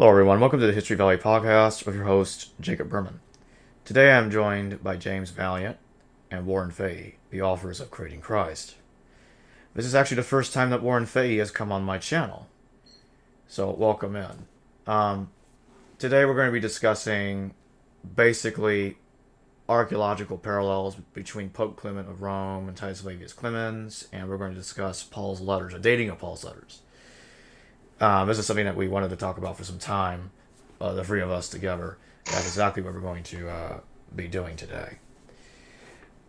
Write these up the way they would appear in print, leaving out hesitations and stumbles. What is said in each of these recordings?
Hello, everyone. Welcome to the History Valley podcast with your host, Jacob Berman. Today I'm joined by James Valliant and Warren Fahy, the authors of Creating Christ. This is actually the first time that Warren Fahy has come on my channel, so welcome in. Today we're going to be discussing basically archaeological parallels between Pope Clement of Rome and Titus Clemens, and we're going to discuss Paul's letters, or dating of Paul's letters. This is something that we wanted to talk about for some time, the three of us together. That's exactly what we're going to be doing today.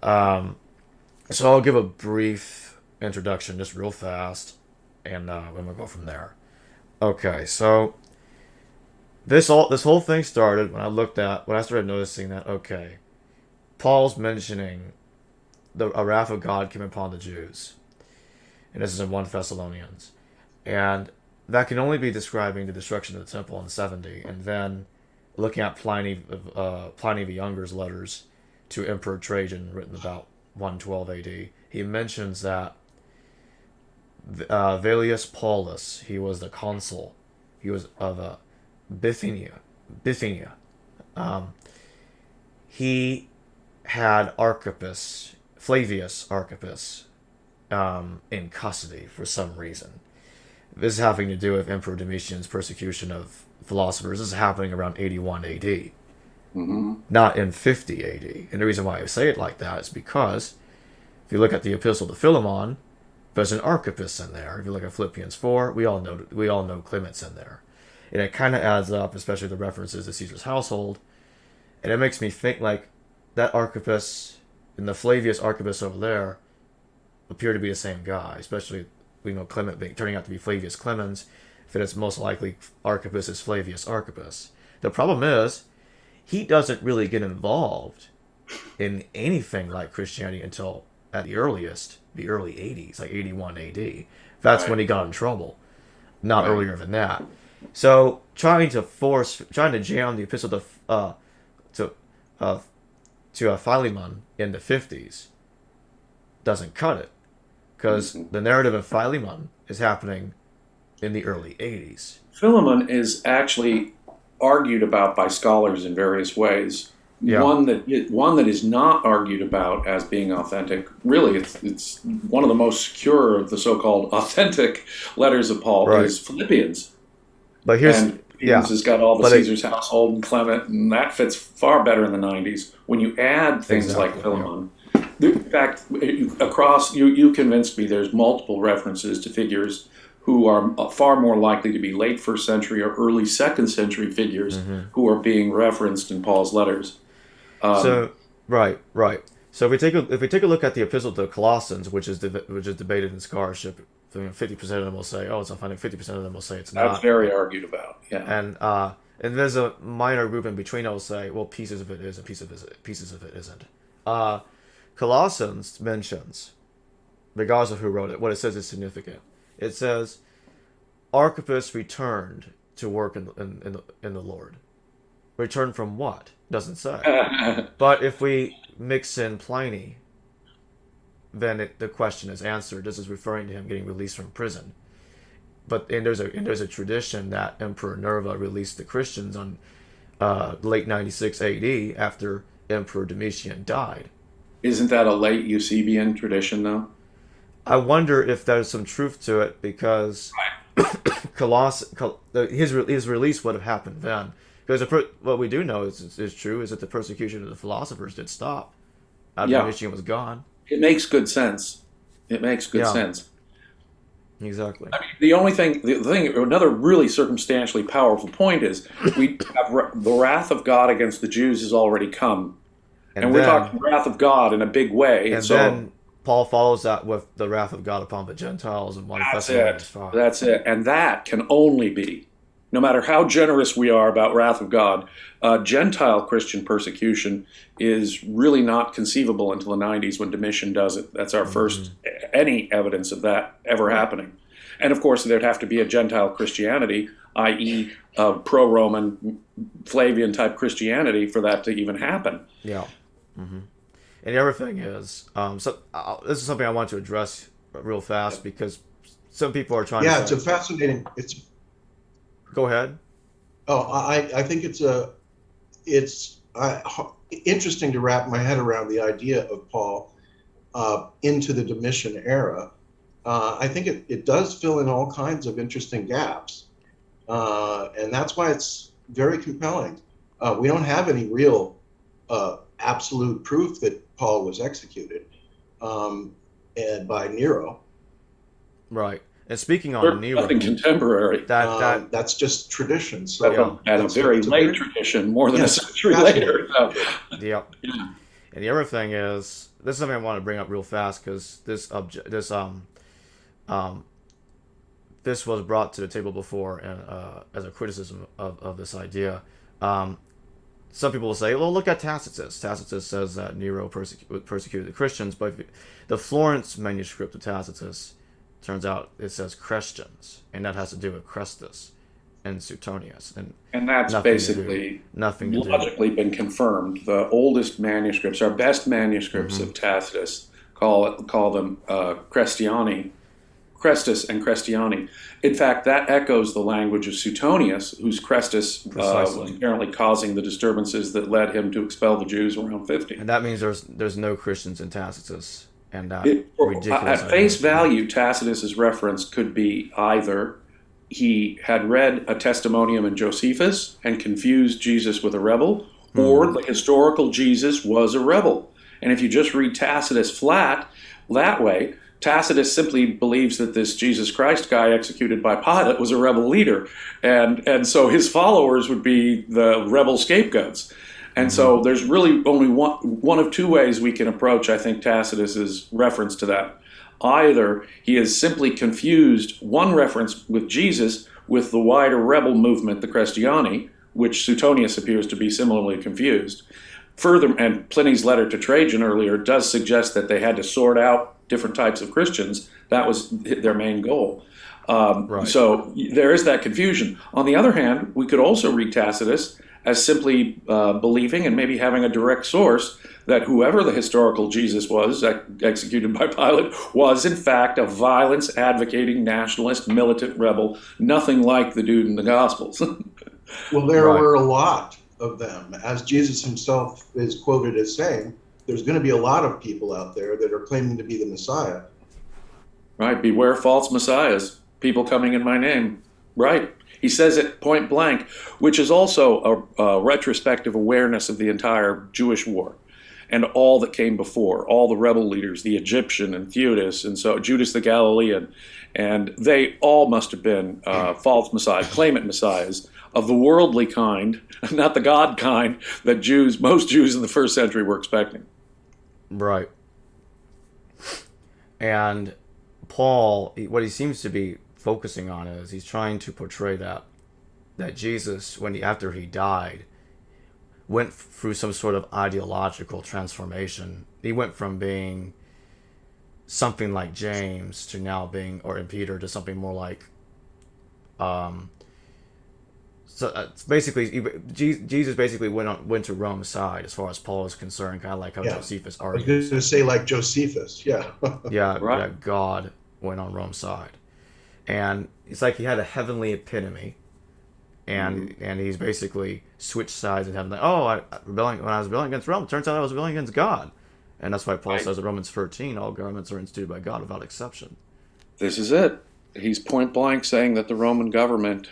So I'll give a brief introduction, just real fast, and then we'll go from there. Okay, so this whole thing started when I started noticing that, okay, Paul's mentioning a wrath of God came upon the Jews, and this is in 1 Thessalonians, and that can only be describing the destruction of the temple in 70, and then looking at Pliny the Younger's letters to Emperor Trajan, written about 112 AD. He mentions that Vallius Paulus, he was the consul, he was of Bithynia. He had Flavius Archippus, in custody for some reason. This is having to do with Emperor Domitian's persecution of philosophers. This is happening around 81 AD, not in 50 AD. And the reason why I say it like that is because if you look at the Epistle to Philemon, there's an Archippus in there. If you look at Philippians 4, we all know Clement's in there, and it kind of adds up, especially the references to Caesar's household, and it makes me think like that Archippus and the Flavius Archippus over there appear to be the same guy, especially. We know Clement turning out to be Flavius Clemens, then it's most likely Archippus is Flavius Archippus. The problem is, he doesn't really get involved in anything like Christianity until, at the earliest, the early 80s, like 81 AD. That's when he got in trouble, not earlier than that. So, trying to jam the epistle to Philemon in the 50s doesn't cut it. Because the narrative of Philemon is happening in the early 80s. Philemon is actually argued about by scholars in various ways. Yeah. One that is not argued about as being authentic. Really, it's one of the most secure of the so-called authentic letters of Paul is Philippians. But Philippians has got all the Caesar's household and Clement, and that fits far better in the 90s. When you add things like Philemon. In fact, you convinced me there's multiple references to figures who are far more likely to be late 1st century or early 2nd century figures who are being referenced in Paul's letters. So if we take a look at the Epistle to Colossians, which is debated in scholarship, 50% of them will say, "Oh, it's authentic." 50% of them will say it's not. That's very argued about. Yeah. And there's a minor group in between that will say, "Well, pieces of it is, and pieces of it isn't." Colossians mentions, regardless of who wrote it, what it says is significant. It says, Archippus returned to work in the Lord. Returned from what? Doesn't say. But if we mix in Pliny, then the question is answered. This is referring to him getting released from prison. And there's a tradition that Emperor Nerva released the Christians on late 96 AD after Emperor Domitian died. Isn't that a late Eusebian tradition, though? I wonder if there's some truth to it, because his release would have happened then. Because what we do know is true is that the persecution of the philosophers did stop after Domitian was gone. It makes good sense. Sense. Exactly. I mean, another really circumstantially powerful point is we have the wrath of God against the Jews has already come. And we're talking wrath of God in a big way. And then Paul follows that with the wrath of God upon the Gentiles in 1 Thessalonians 5. That's it. And that can only be, no matter how generous we are about wrath of God, Gentile Christian persecution is really not conceivable until the 90s when Domitian does it. That's our first any evidence of that ever happening. And of course, there'd have to be a Gentile Christianity, i.e., pro-Roman Flavian type Christianity, for that to even happen. Yeah. And the other thing is, this is something I want to address real fast, because some people are trying to say... it's a fascinating... Go ahead. Oh, I think it's interesting to wrap my head around the idea of Paul into the Domitian era. I think it does fill in all kinds of interesting gaps, and that's why it's very compelling. We don't have any real absolute proof that Paul was executed and by Nero. Right. And speaking on There's Nero, nothing contemporary. That's just tradition. That's So a very late tradition, more than a century later. So, yeah. yeah. And the other thing is, this is something I want to bring up real fast because this was brought to the table before and as a criticism of this idea. Some people will say, well, look at Tacitus. Tacitus says that Nero persecuted the Christians, but the Florence manuscript of Tacitus, turns out it says Christians, and that has to do with Chrestus and Suetonius. And that's basically logically been confirmed. The oldest manuscripts, our best manuscripts of Tacitus, call them Christiani, Chrestus and Christiani. In fact, that echoes the language of Suetonius, whose Chrestus was apparently causing the disturbances that led him to expel the Jews around 50. And that means there's no Christians in Tacitus. And that ridiculous at face value, Tacitus's reference could be either he had read a testimonium in Josephus and confused Jesus with a rebel, or the historical Jesus was a rebel. And if you just read Tacitus flat that way, Tacitus simply believes that this Jesus Christ guy executed by Pilate was a rebel leader. And so his followers would be the rebel scapegoats. And so there's really only one of two ways we can approach, I think, Tacitus's reference to that. Either he has simply confused one reference with Jesus with the wider rebel movement, the Christiani, which Suetonius appears to be similarly confused. Further, and Pliny's letter to Trajan earlier does suggest that they had to sort out different types of Christians. That was their main goal. So there is that confusion. On the other hand, we could also read Tacitus as simply believing and maybe having a direct source that whoever the historical Jesus was executed by Pilate was in fact a violence-advocating nationalist militant rebel, nothing like the dude in the Gospels. Well, there were a lot of them. As Jesus himself is quoted as saying, there's going to be a lot of people out there that are claiming to be the Messiah. Right, beware false messiahs, people coming in my name. Right. He says it point blank, which is also a retrospective awareness of the entire Jewish war and all that came before, all the rebel leaders, the Egyptian and Theudas, and so Judas the Galilean, and they all must have been false messiahs, claimant messiahs of the worldly kind, not the God kind that most Jews in the first century were expecting. Right. And Paul, what he seems to be focusing on is he's trying to portray that Jesus, after he died, went through some sort of ideological transformation. He went from being something like James to now being, or in Peter, to something more like so it's basically Jesus basically went to Rome's side as far as Paul is concerned, kind of like how Josephus argues. I was going to say like Josephus, yeah. Yeah, God went on Rome's side. And it's like he had a heavenly epitome, and he's basically switched sides and having like, when I was rebelling against Rome, it turns out I was rebelling against God. And that's why Paul says in Romans 13, all governments are instituted by God without exception. This is it. He's point blank saying that the Roman government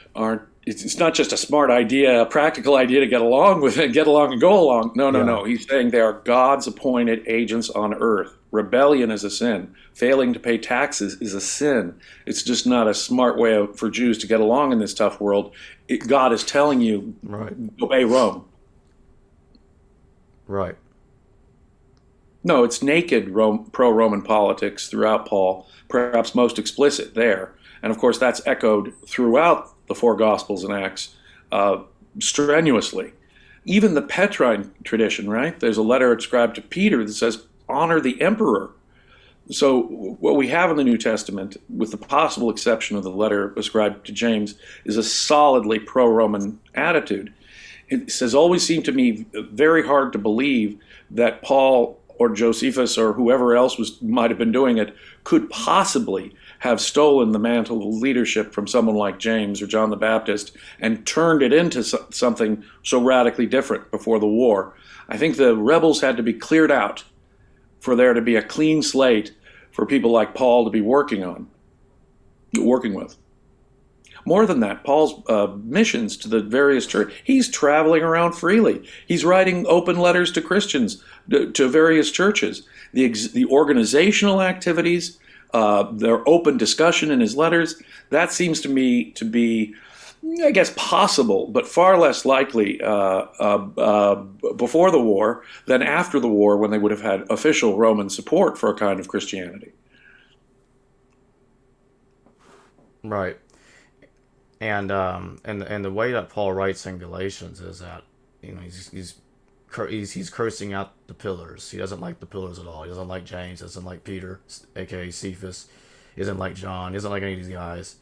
it's not just a smart idea, a practical idea to get along with it, get along and go along. No. He's saying they are God's appointed agents on earth. Rebellion is a sin. Failing to pay taxes is a sin. It's just not a smart way for Jews to get along in this tough world. God is telling you, obey Rome. Right. No, it's naked pro-Roman politics throughout Paul, perhaps most explicit there. And of course, that's echoed throughout the four Gospels and Acts strenuously. Even the Petrine tradition, right? There's a letter ascribed to Peter that says, honor the emperor. So what we have in the New Testament, with the possible exception of the letter ascribed to James, is a solidly pro-Roman attitude. It has always seemed to me very hard to believe that Paul or Josephus or whoever else might have been doing it could possibly have stolen the mantle of leadership from someone like James or John the Baptist and turned it into something so radically different before the war. I think the rebels had to be cleared out for there to be a clean slate for people like Paul to be working with. More than that, Paul's missions to the various churches, he's traveling around freely. He's writing open letters to Christians, to various churches. The organizational activities, their open discussion in his letters, that seems to me to be, I guess, possible, but far less likely before the war than after the war, when they would have had official Roman support for a kind of Christianity. Right. And the way that Paul writes in Galatians is that, you know, he's cursing out the pillars. He doesn't like the pillars at all. He doesn't like James. He doesn't like Peter, aka Cephas. He doesn't like John. He doesn't like any of these guys.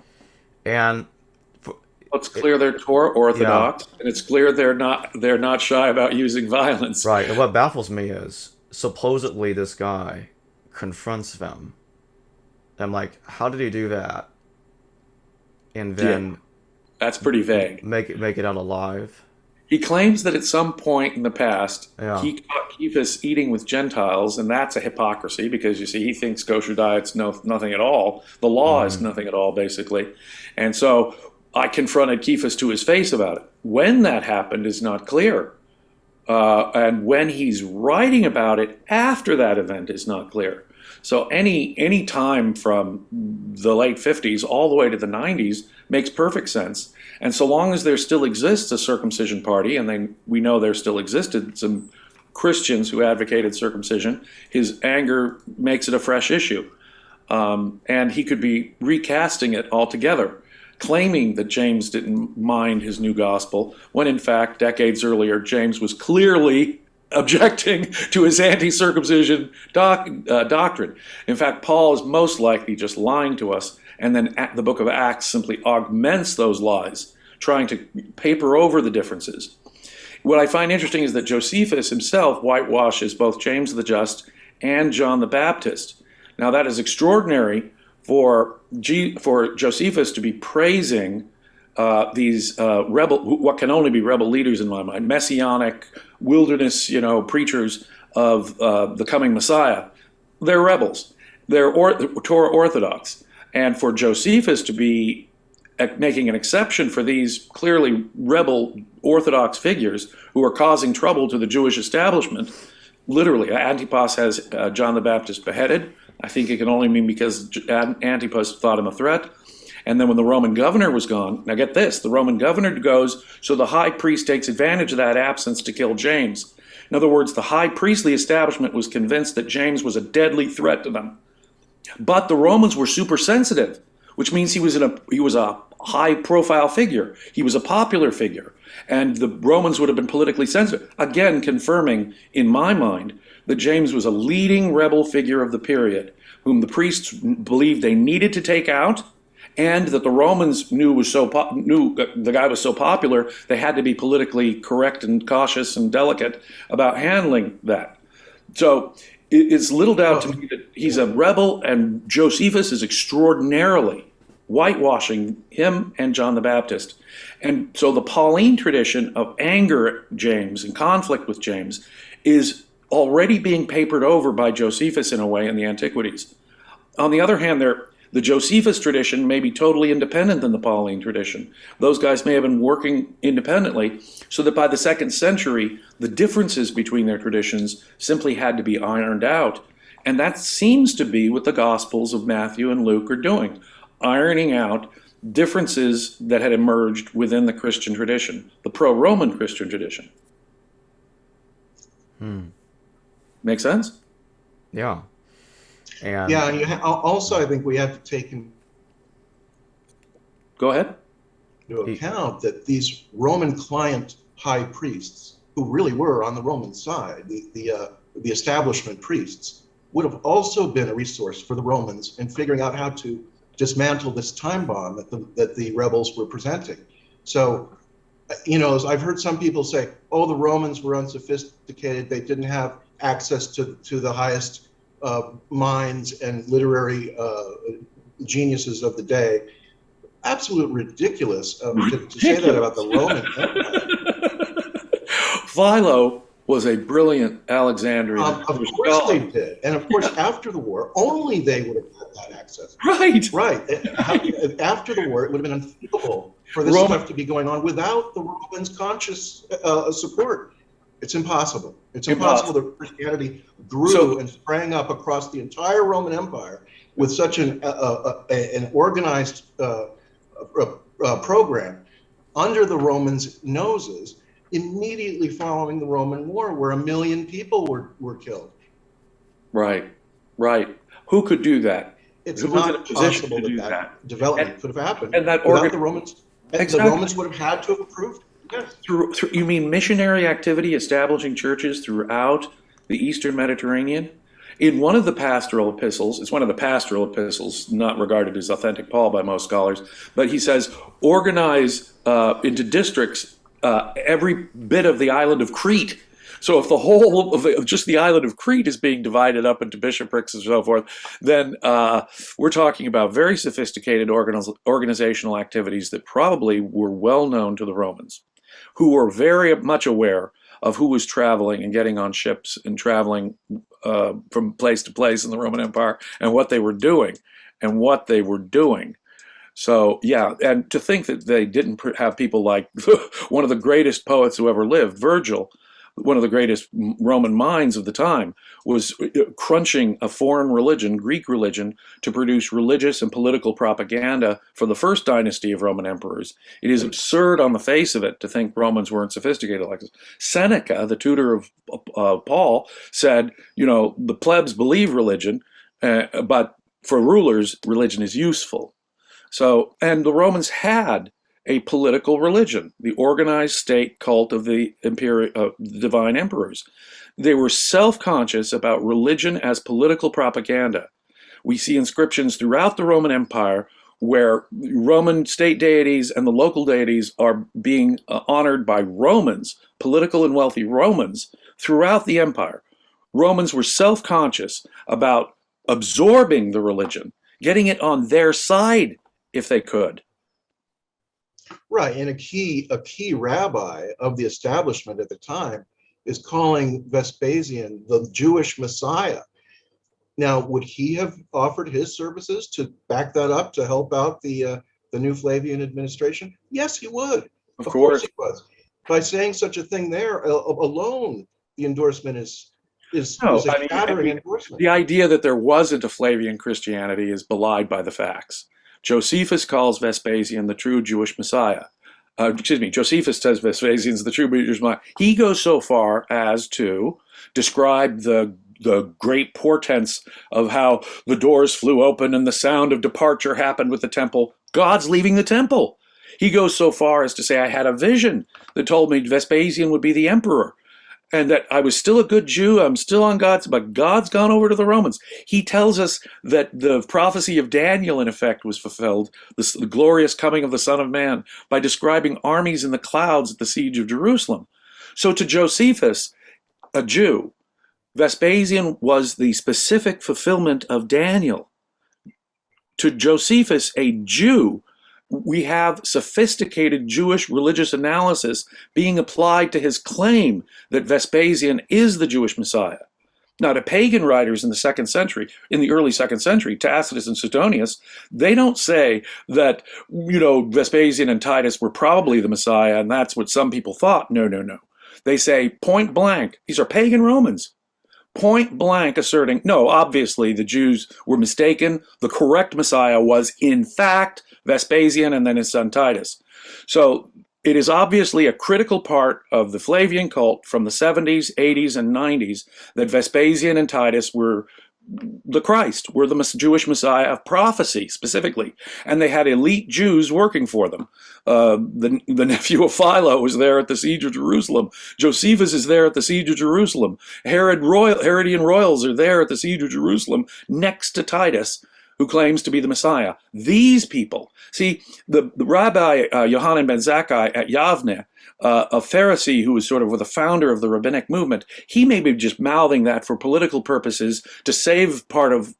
And it's clear they're Torah orthodox, and it's clear they're not shy about using violence. Right. And what baffles me is supposedly this guy confronts them. I'm like, how did he do that? And then that's pretty vague. Make it out alive. He claims that at some point in the past, Yeah. he caught Cephas eating with Gentiles, and that's a hypocrisy because, you see, he thinks kosher diet's nothing at all. The law is nothing at all, basically. And so I confronted Cephas to his face about it. When that happened is not clear. And when he's writing about it after that event is not clear. So any time from the late 50s all the way to the 90s makes perfect sense. And so long as there still exists a circumcision party, and we know there still existed some Christians who advocated circumcision, his anger makes it a fresh issue. And he could be recasting it altogether, claiming that James didn't mind his new gospel, when in fact, decades earlier, James was clearly objecting to his anti-circumcision doctrine. In fact, Paul is most likely just lying to us, and then the book of Acts simply augments those lies, trying to paper over the differences. What I find interesting is that Josephus himself whitewashes both James the Just and John the Baptist. Now that is extraordinary for Josephus to be praising these what can only be rebel leaders in my mind, messianic wilderness, preachers of the coming Messiah. They're rebels. They're Torah orthodox. And for Josephus to be making an exception for these clearly rebel orthodox figures who are causing trouble to the Jewish establishment, literally, Antipas has John the Baptist beheaded. I think it can only mean because Antipas thought him a threat. And then when the Roman governor was gone, now get this, the Roman governor goes, so the high priest takes advantage of that absence to kill James. In other words, the high priestly establishment was convinced that James was a deadly threat to them. But the Romans were super sensitive, which means he was a high profile figure. He was a popular figure. And the Romans would have been politically sensitive. Again, confirming in my mind that James was a leading rebel figure of the period, whom the priests believed they needed to take out, and that the Romans knew the guy was so popular, they had to be politically correct and cautious and delicate about handling that. So it's little doubt to me that he's a rebel, and Josephus is extraordinarily whitewashing him and John the Baptist. And so the Pauline tradition of anger at James and conflict with James is already being papered over by Josephus in a way in the Antiquities. On the other hand, the Josephus tradition may be totally independent than the Pauline tradition. Those guys may have been working independently, so that by the 2nd century, the differences between their traditions simply had to be ironed out. And that seems to be what the Gospels of Matthew and Luke are doing, ironing out differences that had emerged within the Christian tradition, the pro-Roman Christian tradition. Make sense? Yeah. And also I think we have to take Go ahead. into account that these Roman client high priests, who really were on the Roman side, the establishment priests, would have also been a resource for the Romans in figuring out how to dismantle this time bomb that the rebels were presenting. So, I've heard some people say, "Oh, the Romans were unsophisticated; they didn't have access to the highest minds and literary geniuses of the day. Absolute ridiculous to say that about the Roman Empire. Philo was a brilliant Alexandrian. Of course they did. And of course, after the war, only they would have had that access. Right. Right. After the war, it would have been unthinkable for this stuff to be going on without the Romans' conscious support. It's impossible. It's impossible that Christianity grew and sprang up across the entire Roman Empire with such an organized program under the Romans' noses immediately following the Roman War, where 1 million people were killed. Right. Who could do that? It's not possible that development could have happened. And that without the Romans. Exactly. The Romans would have had to have approved. Yes. Through, you mean missionary activity establishing churches throughout the Eastern Mediterranean? In one of the pastoral epistles, it's one of the pastoral epistles, not regarded as authentic Paul by most scholars, but he says, organize into districts every bit of the island of Crete. So if the whole of just the island of Crete is being divided up into bishoprics and so forth, then we're talking about very sophisticated organizational activities that probably were well known to the Romans, who were very much aware of who was traveling and getting on ships and traveling from place to place in the Roman Empire and what they were doing. So, yeah, and to think that they didn't have people like one of the greatest poets who ever lived, Virgil, one of the greatest Roman minds of the time, was crunching a foreign religion, Greek religion, to produce religious and political propaganda for the first dynasty of Roman emperors. It is absurd on the face of it to think Romans weren't sophisticated like this. Seneca, the tutor of Paul, said, the plebs believe religion, but for rulers, religion is useful. So, and the Romans had a political religion, the organized state cult of the divine emperors. They were self-conscious about religion as political propaganda. We see inscriptions throughout the Roman Empire where Roman state deities and the local deities are being honored by Romans, political and wealthy Romans, throughout the empire. Romans were self-conscious about absorbing the religion, getting it on their side if they could. Right, and a key rabbi of the establishment at the time is calling Vespasian the Jewish Messiah. Now, would he have offered his services to back that up, to help out the new Flavian administration? Yes, he would. Of course he was. By saying such a thing there alone, the endorsement is a shattering endorsement. The idea that there wasn't a Flavian Christianity is belied by the facts. Josephus calls Vespasian the true Jewish Messiah. Josephus says Vespasian's the true Jewish Messiah. He goes so far as to describe the great portents of how the doors flew open and the sound of departure happened with the temple. God's leaving the temple. He goes so far as to say, I had a vision that told me Vespasian would be the emperor, and that I was still a good Jew, I'm still on God's, but God's gone over to the Romans. He tells us that the prophecy of Daniel, in effect, was fulfilled, the glorious coming of the Son of Man, by describing armies in the clouds at the siege of Jerusalem. So to Josephus, a Jew, Vespasian was the specific fulfillment of Daniel. To Josephus, a Jew, we have sophisticated Jewish religious analysis being applied to his claim that Vespasian is the Jewish Messiah. Now, to pagan writers in the early second century, Tacitus and Suetonius, they don't say that, Vespasian and Titus were probably the Messiah, and that's what some people thought. No. They say point blank, these are pagan Romans, point blank asserting, no, obviously the Jews were mistaken. The correct Messiah was, in fact, Vespasian and then his son Titus. So it is obviously a critical part of the Flavian cult from the 70s, 80s, and 90s that Vespasian and Titus were the Christ, were the Jewish Messiah of prophecy specifically. And they had elite Jews working for them. The nephew of Philo was there at the siege of Jerusalem. Josephus is there at the siege of Herodian royals are there at the siege of Jerusalem next to Titus, who claims to be the Messiah. These people, see, the Rabbi Yohanan ben Zakkai at Yavne, a Pharisee who was sort of the founder of the rabbinic movement, he may be just mouthing that for political purposes to save part of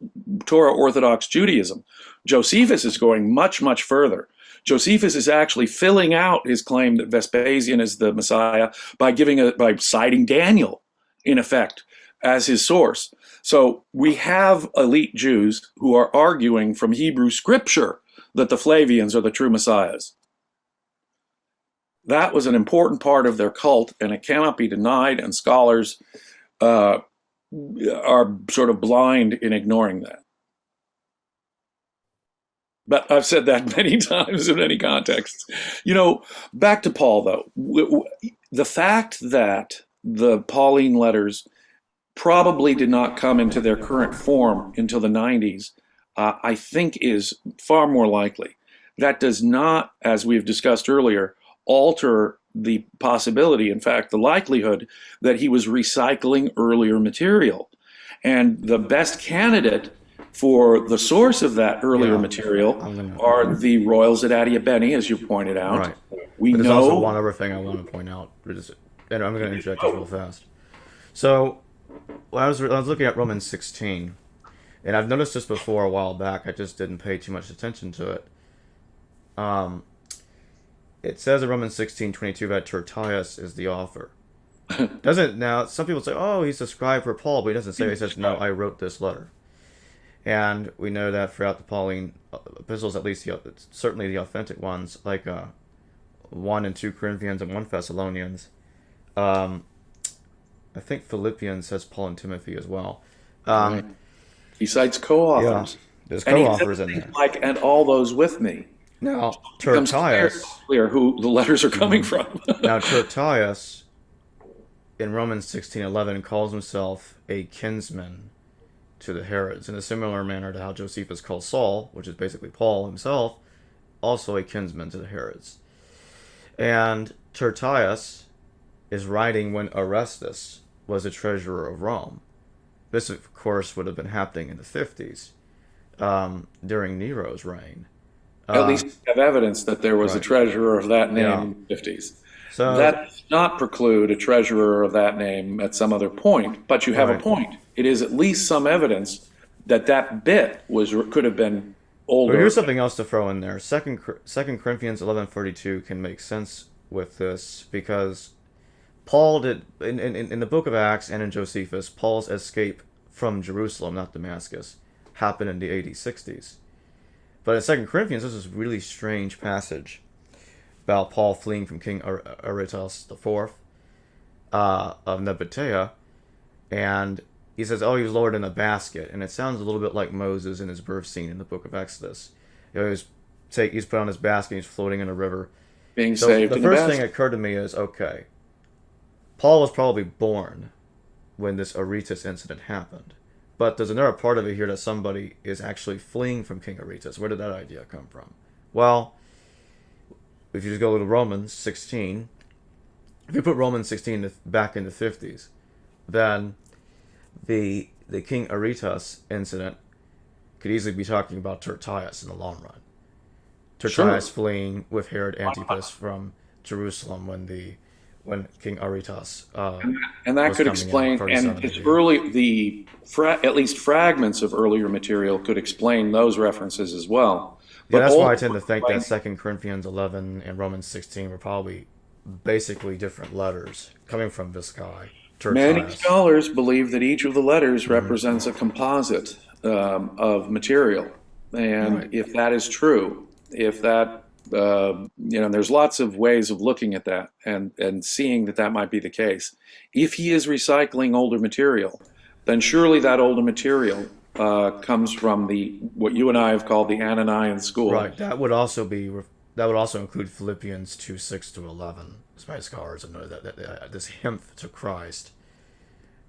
Torah Orthodox Judaism. Josephus is going much, much further. Josephus is actually filling out his claim that Vespasian is the Messiah by by citing Daniel, in effect, as his source. So we have elite Jews who are arguing from Hebrew scripture that the Flavians are the true messiahs. That was an important part of their cult, and it cannot be denied, and scholars are sort of blind in ignoring that. But I've said that many times in many contexts. Back to Paul, though. The fact that the Pauline letters probably did not come into their current form until the 90s, I think is far more likely. That does not, as we've discussed earlier, alter the possibility, in fact, the likelihood that he was recycling earlier material. And the best candidate for the source of that earlier material are the royals at Adiabene, as you pointed out. Right. There's also one other thing I want to point out, and I'm going to interject this real fast. So, I was looking at Romans 16, and I've noticed this before a while back. I just didn't pay too much attention to it. It says in Romans 16:22 that Tertius is the author. Doesn't now? Some people say, "Oh, he's a scribe for Paul," but he doesn't say. He says, "No, I wrote this letter." And we know that throughout the Pauline epistles, at least certainly the authentic ones, like 1 and 2 Corinthians and 1 Thessalonians. I think Philippians has Paul and Timothy as well. He cites co-authors. Yeah, there's co-authors in there. And all those with me. Now, Tertius, clear who the letters are coming from. Now, Tertius, in Romans 16:11, calls himself a kinsman to the Herods, in a similar manner to how Josephus calls Saul, which is basically Paul himself, also a kinsman to the Herods. And Tertius is writing when Orestes was a treasurer of Rome. This, of course, would have been happening in the 50s, during Nero's reign. At least we have evidence that there was a treasurer of that name in the 50s. So, that does not preclude a treasurer of that name at some other point, but you have a point. It is at least some evidence that bit could have been older. But here's something else to throw in there. Second Corinthians 11:32 can make sense with this, because Paul did in the book of Acts and in Josephus, Paul's escape from Jerusalem, not Damascus, happened in the AD 60s. But in 2 Corinthians, there's this really strange passage about Paul fleeing from King Aretas IV of Nebatea, and he says, "Oh, he was lowered in a basket," and it sounds a little bit like Moses in his birth scene in the book of Exodus. He's put on his basket, he's floating in a river, being saved. The first thing that occurred to me is, okay, Paul was probably born when this Aretas incident happened. But there's another part of it here that somebody is actually fleeing from King Aretas. Where did that idea come from? Well, if you just go to Romans 16, if you put Romans 16 back in the 50s, then the King Aretas incident could easily be talking about Tertius in the long run. Tertius fleeing with Herod Antipas from Jerusalem when King Aretas and that could explain, and it's early, at least fragments of earlier material could explain those references as well. Yeah, that's why I tend to think that 2 Corinthians 11 and Romans 16 were probably basically different letters coming from this guy, Tertius. Many scholars believe that each of the letters represents a composite of material, and if that is true, if that there's lots of ways of looking at that and seeing that might be the case. If he is recycling older material, then surely that older material comes from what you and I have called the Ananian school. Right. That would also include Philippians 2:6-11. Many scholars have noted that this hymn to Christ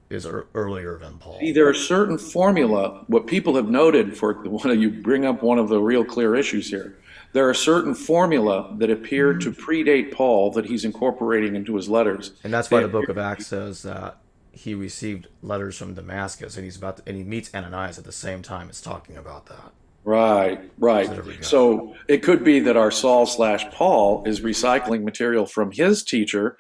is earlier than Paul. See, there are certain formula. What people have noted, you bring up one of the real clear issues here. There are certain formula that appear to predate Paul that he's incorporating into his letters. And that's why the book of Acts says that he received letters from Damascus, and he meets Ananias at the same time as talking about that. Right, right. So there we go. So it could be that our Saul/Paul is recycling material from his teacher.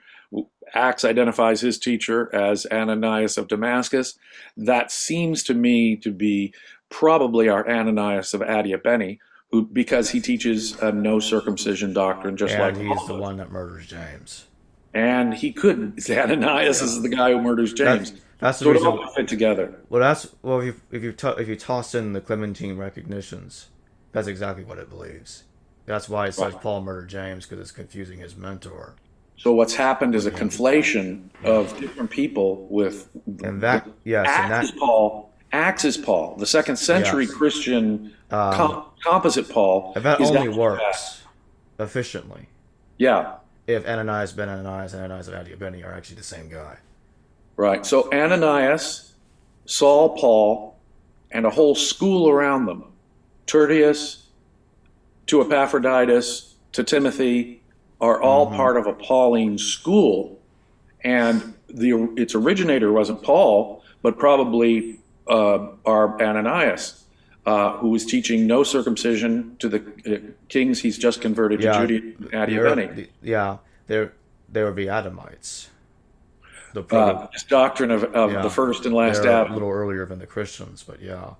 Acts identifies his teacher as Ananias of Damascus. That seems to me to be probably our Ananias of Adiabene, who, because he teaches a no circumcision doctrine, just And like he's Paul the does. one that murders James. And he could. Ananias Yeah. is the guy who murders That's James. that's the So it all reason. could fit together. Well, if you toss in the Clementine recognitions, that's exactly what it believes. That's why it says Right. Paul murdered James, because it's confusing his mentor So what's happened is with a him. conflation Yeah. of different people with And that, yes, and Acts that, is Paul. Acts is Paul. The second century yes. Christian Um, composite Paul and that is only actually that. works efficiently Yeah, if Ananias ben Ananias and Ananias of Adiabene are actually the same guy. right. So Ananias, Saul, Paul, and a whole school around them. Tertius to Epaphroditus to Timothy are all Hmm. part of a Pauline school. And its originator wasn't Paul, but probably our Ananias, who was teaching no circumcision to the kings he's just converted to Yeah, Judaism, Adiabene. yeah, they would be Adamites. The proto, This doctrine of the yeah, first and last they're a Adam. little earlier than the Christians, but yeah.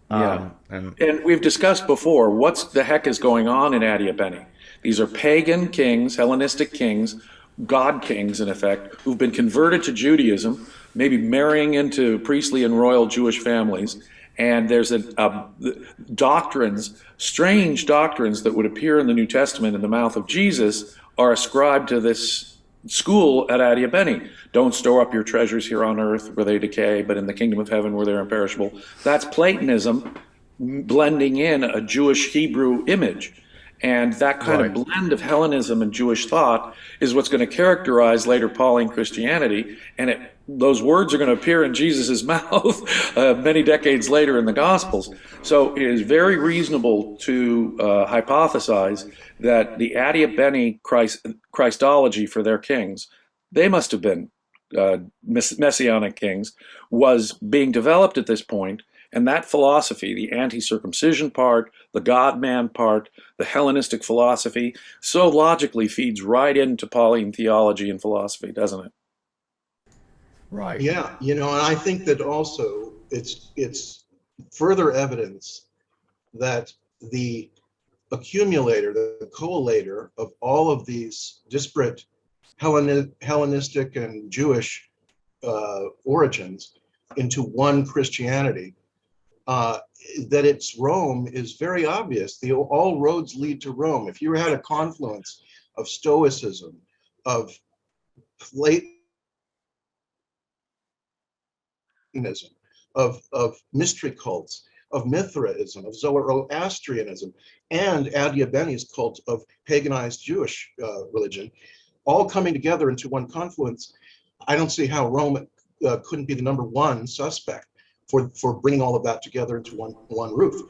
Yeah. And And we've discussed before what's the heck is going on in Adiabene. These are pagan kings, Hellenistic kings, god kings in effect, who've been converted to Judaism, maybe marrying into priestly and royal Jewish families. And there's doctrines, strange doctrines that would appear in the New Testament in the mouth of Jesus are ascribed to this school at Adiabene. Don't store up your treasures here on earth where they decay, but in the kingdom of heaven where they're imperishable. That's Platonism blending in a Jewish Hebrew image. And that kind of right, blend of Hellenism and Jewish thought is what's going to characterize later Pauline Christianity. And those words are going to appear in Jesus' mouth many decades later in the Gospels. So it is very reasonable to hypothesize that the Adiabene Christology for their kings, they must have been messianic kings, was being developed at this point. And that philosophy, the anti-circumcision part, the God-man part, the Hellenistic philosophy, so logically feeds right into Pauline theology and philosophy, doesn't it? right. Yeah, and I think that also it's further evidence that the accumulator, the collator of all of these disparate Hellenistic and Jewish origins into one Christianity, that it's Rome is very obvious. All roads lead to Rome. If you had a confluence of Stoicism, of Platonism, of mystery cults, of Mithraism, of Zoroastrianism, and Adiabene's cult of paganized Jewish religion, all coming together into one confluence, I don't see how Rome couldn't be the number one suspect for bringing all of that together into one roof.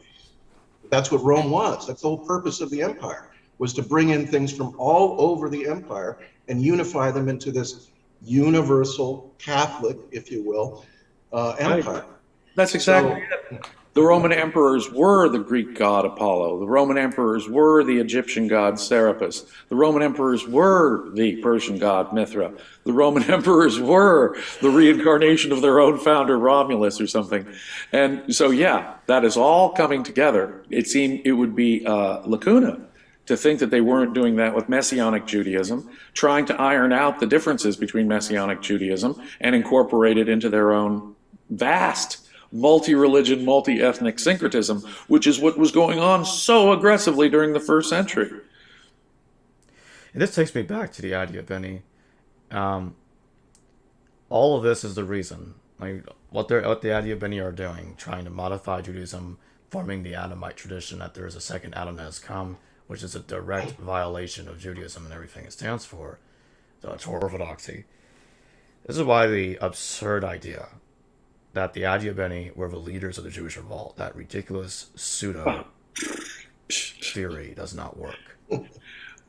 That's what Rome was. That's the whole purpose of the empire, was to bring in things from all over the empire and unify them into this universal Catholic, if you will, empire. That's exactly So, it. The Roman emperors were the Greek god Apollo. The Roman emperors were the Egyptian god Serapis. The Roman emperors were the Persian god Mithra. The Roman emperors were the reincarnation of their own founder Romulus or something. And so, yeah, that is all coming together. It seemed it would be lacuna to think that they weren't doing that with Messianic Judaism, trying to iron out the differences between Messianic Judaism and incorporate it into their own vast multi-religion, multi-ethnic syncretism, which is what was going on so aggressively during the first century. And this takes me back to the idea, Benny. All of this is the reason, like what the Adiabeni are doing, trying to modify Judaism, forming the Adamite tradition that there is a second Adam that has come, which is a direct violation of Judaism and everything it stands for, the Torah orthodoxy. This is why the absurd idea that the Adiabeni were the leaders of the Jewish revolt, that ridiculous pseudo theory, does not work.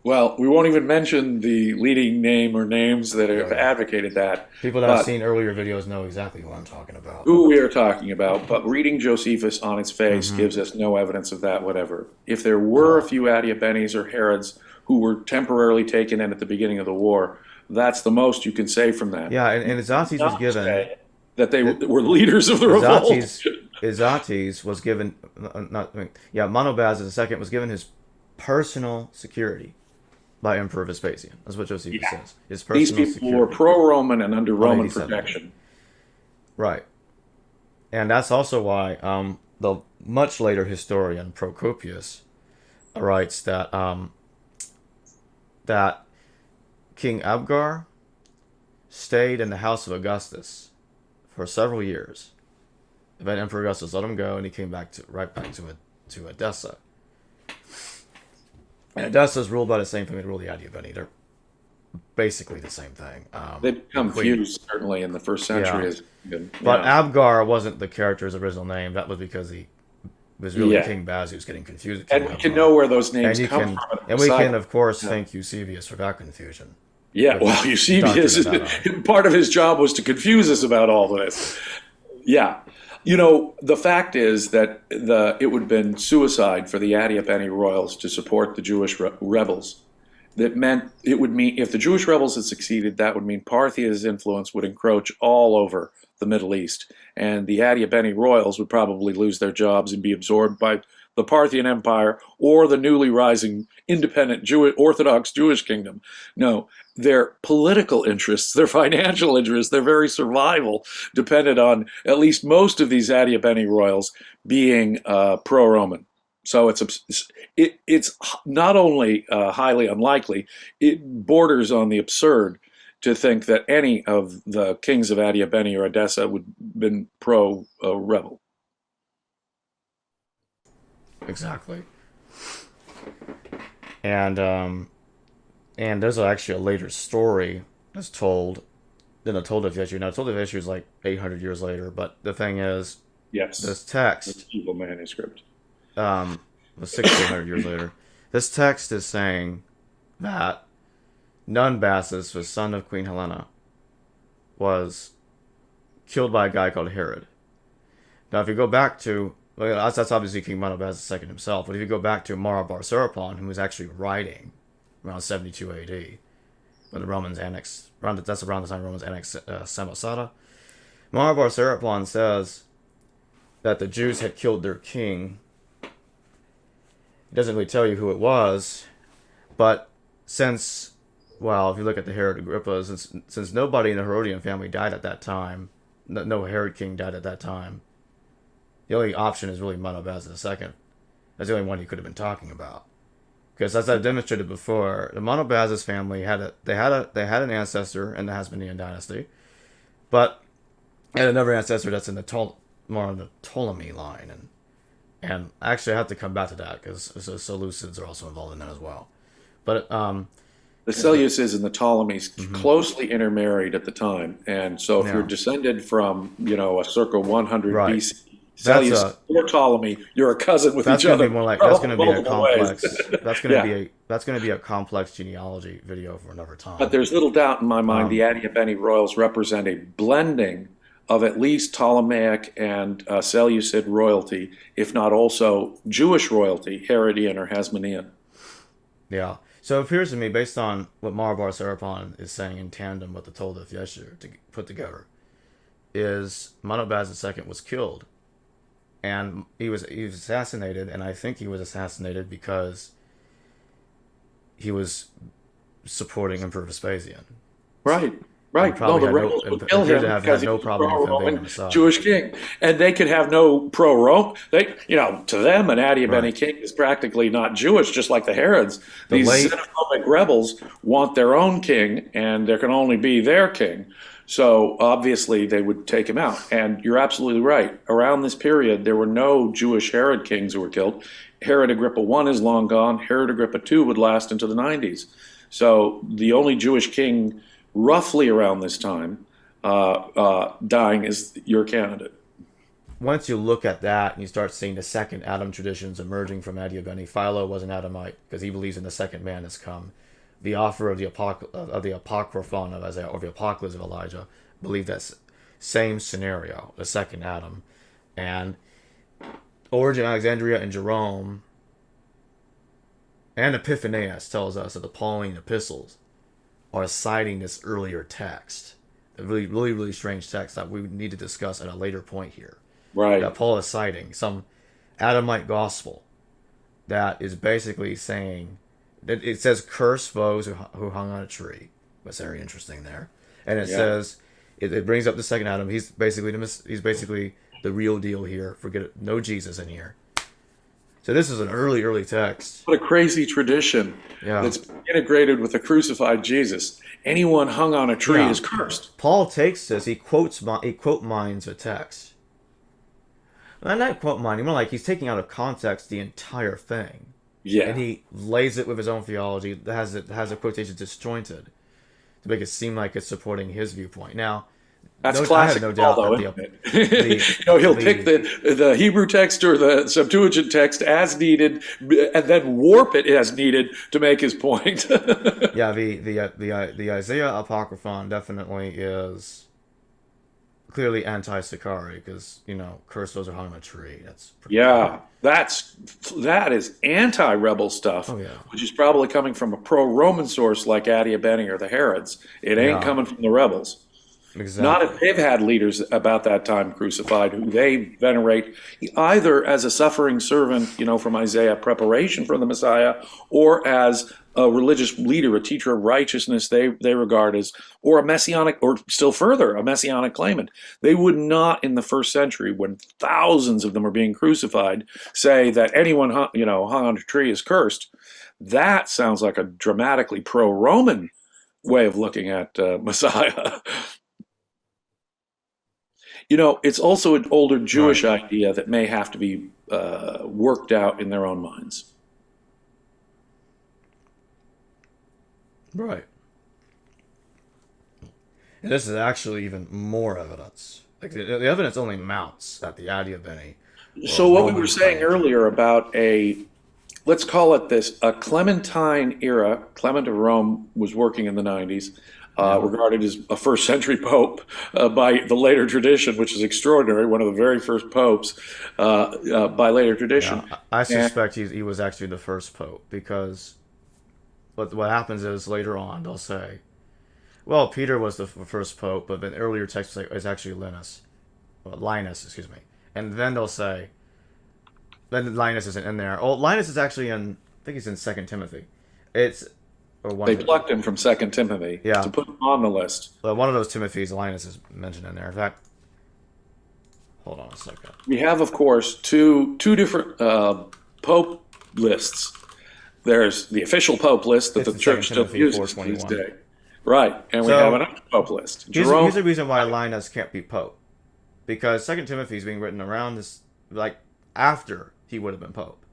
Well, we won't even mention the leading name or names that have Oh, yeah. advocated that. People that have But seen earlier videos know exactly who I'm talking about. who we are talking about, but reading Josephus on its face Hmm. gives us no evidence of that whatever. If there At were a all. few Adiabenes or Herods who were temporarily taken in at the beginning of the war, that's the most you can say from that. Yeah, and Izates was Not given say that they it, were leaders of the revolt. Izates Izates was given not I mean, yeah, Monobazes II was given his personal security by Emperor Vespasian. That's what Josephus Yeah. says. His These personal people were security. pro-Roman and under Roman 187. protection. Right. And that's also why the much later historian Procopius writes that King Abgar stayed in the house of Augustus for several years. Then Emperor Augustus let him go, and he came right back to Edessa. And Edessa is ruled by the same thing that ruled the Adiabeni. They're basically the same thing. They The become queen. fused certainly in the first century. Yeah. As, But yeah. Abgar wasn't the character's original name. That was because he was really Yeah. King Baz who was getting confused with And King we can Abgar. know where those And names you come can, from. and we can, of course, Yeah. thank Eusebius for that confusion. Yeah, With well, Eusebius, doctrine part of his job was to confuse us about all of this. Yeah. You know, the fact is that it would have been suicide for the Adiabeni royals to support the Jewish rebels. That meant it would mean if the Jewish rebels had succeeded, that would mean Parthia's influence would encroach all over the Middle East, and the Adiabeni royals would probably lose their jobs and be absorbed by the Parthian Empire or the newly rising independent Orthodox Jewish kingdom. No, their political interests, their financial interests, their very survival depended on at least most of these Adiabeni royals being pro-Roman. So it's not only highly unlikely, it borders on the absurd to think that any of the kings of Adiabeni or Edessa would have been pro-rebel. Exactly. And there's actually a later story that's told in the Told of Yeshu. Now, Told of Yeshu is like 800 years later, but the thing is, Yes, this the text evil manuscript. was 1600 years later. This text is saying that Nunbasis, the son of Queen Helena, was killed by a guy called Herod. Now, if you go back to, well, that's obviously King Monobazes II himself, but if you go back to Marabar Serapon, who was actually writing around 72 AD, when the Romans annexed, that's around the time the Romans annexed Samosata, Marabar Serapon says that the Jews had killed their king. It doesn't really tell you who it was, but since, well, if you look at the Herod Agrippa, since nobody in the Herodian family died at that time, no Herod king died at that time, the only option is really Monobazes II. That's the only one he could have been talking about. Because as I've demonstrated before, the Monobazes family had an ancestor in the Hasmonean dynasty, but had another ancestor that's in more on the Ptolemy line, and actually I have to come back to that because the Seleucids are also involved in that as well. But The Seleucids and the Ptolemies closely intermarried at the time, and so if Yeah. you're descended from, a circa 100 Right. BC, Seleucus or Ptolemy, you're a cousin with that's each gonna other. be more like that's gonna be a multiple ways. complex. That's gonna Yeah. be a complex genealogy video for another time. But there's little doubt in my mind the Um, Adiabeni royals represent a blending of at least Ptolemaic and Seleucid royalty, if not also Jewish royalty, Herodian or Hasmonean. Yeah. So it appears to me, based on what Marabar Serapon is saying in tandem with the Told of Yeshu to put together, is Monobazes II was killed, and he was assassinated, and I think he was assassinated because he was supporting Emperor Vespasian. Right. Right. No, probably the had no- rebels would appeared kill to him have because had he no was problem with him being pro-Roman on the side. Jewish king. And they could have no pro-Rome. To them, an Adiabeni Right. king is practically not Jewish, just like the Herods. The These late- xenophobic rebels want their own king, and there can only be their king. So obviously they would take him out. And you're absolutely right. Around this period, there were no Jewish Herod kings who were killed. Herod Agrippa I is long gone. Herod Agrippa II would last into the 90s. So the only Jewish king roughly around this time dying is your candidate. once you look at that and you start seeing the second Adam traditions emerging from Adiabene, Philo was an Adamite because he believes in the second man has come. The author of the Apocryphon of Isaiah, or the Apocalypse of Elijah, believed that same scenario, the second Adam. And Origen, Alexandria, and Jerome, and Epiphanius tells us that the Pauline epistles are citing this earlier text. A really, really, really strange text that we need to discuss at a later point here. Right. That Paul is citing some Adamite gospel that is basically saying that it says, curse those who hung on a tree. That's very interesting there. And it says, it brings up the second Adam. He's basically the real deal here. Forget it. No Jesus in here. So this is an early text. What a crazy tradition that's integrated with the crucified Jesus. Anyone hung on a tree is cursed. Paul takes this. He quote mines a text. Well, not quote mining, more like he's taking out of context the entire thing. Yeah. And he lays it with his own theology that has a quotation disjointed to make it seem like it's supporting his viewpoint. Now, that's classic no doubt Paul, though, isn't it? He'll pick the Hebrew text or the Septuagint text as needed, and then warp it as needed to make his point. The Isaiah Apocryphon definitely is clearly anti-Sicarii because curse those are hung on a tree. That's that is anti-rebel stuff, which is probably coming from a pro-Roman source like Adiabene or the Herods. It ain't coming from the rebels. Exactly. Not if they've had leaders about that time crucified who they venerate either as a suffering servant, from Isaiah, preparation for the Messiah, or as a religious leader, a teacher of righteousness they regard as, or a messianic, or still further, a messianic claimant. They would not in the first century, when thousands of them are being crucified, say that anyone hung on a tree is cursed. That sounds like a dramatically pro-Roman way of looking at Messiah. It's also an older Jewish idea that may have to be worked out in their own minds. Right. And this is actually even more evidence. Like the evidence only mounts at the Adiabene. So what we were saying earlier about let's call it a Clementine era. Clement of Rome was working in the 90s. Regarded as a first century pope by the later tradition, which is extraordinary, one of the very first popes by later tradition. Yeah, I suspect he was actually the first pope because what happens is later on they'll say, well, Peter was the first pope, but the earlier text is actually Linus, and then they'll say, then Linus isn't in there. Oh, Linus is actually I think he's in 2 Timothy. They plucked him from 2 Timothy to put him on the list. Well, one of those Timothys, Linus is mentioned in there. In fact, hold on a second. We have, of course, two different pope lists. There's the official pope list that the church still uses to this day. Right, and we have another pope list. Here's the reason why Linus can't be pope. Because 2 Timothy is being written around this, after he would have been pope.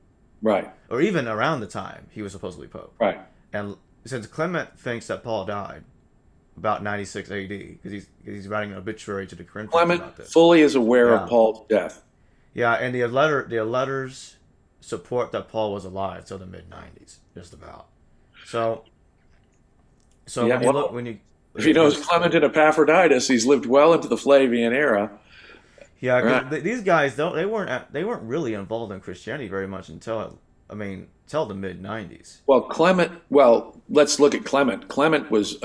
Right. Or even around the time he was supposedly pope. Right. And since Clement thinks that Paul died about 96 AD, because he's writing an obituary to the Corinthians about this. Clement fully is aware of Paul's death. Yeah, and the letters support that Paul was alive till the mid-90s, just about. So if he knows Clement and Epaphroditus, he's lived well into the Flavian era. Yeah, because these guys they weren't really involved in Christianity very much until the mid-90s. Well, let's look at Clement. Clement was,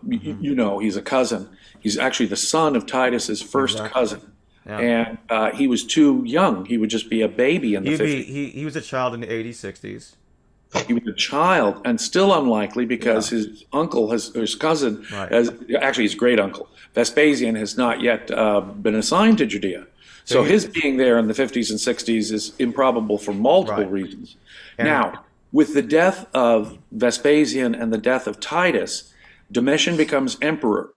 he's a cousin. He's actually the son of Titus's first cousin. Yeah. And he was too young. He would just be a baby in the 50s. He was a child in the 80s, 60s. He was a child, and still unlikely because his uncle, his cousin, his great uncle, Vespasian, has not yet been assigned to Judea. So his being there in the 50s and 60s is improbable for multiple reasons. Now, with the death of Vespasian and the death of Titus, Domitian becomes emperor.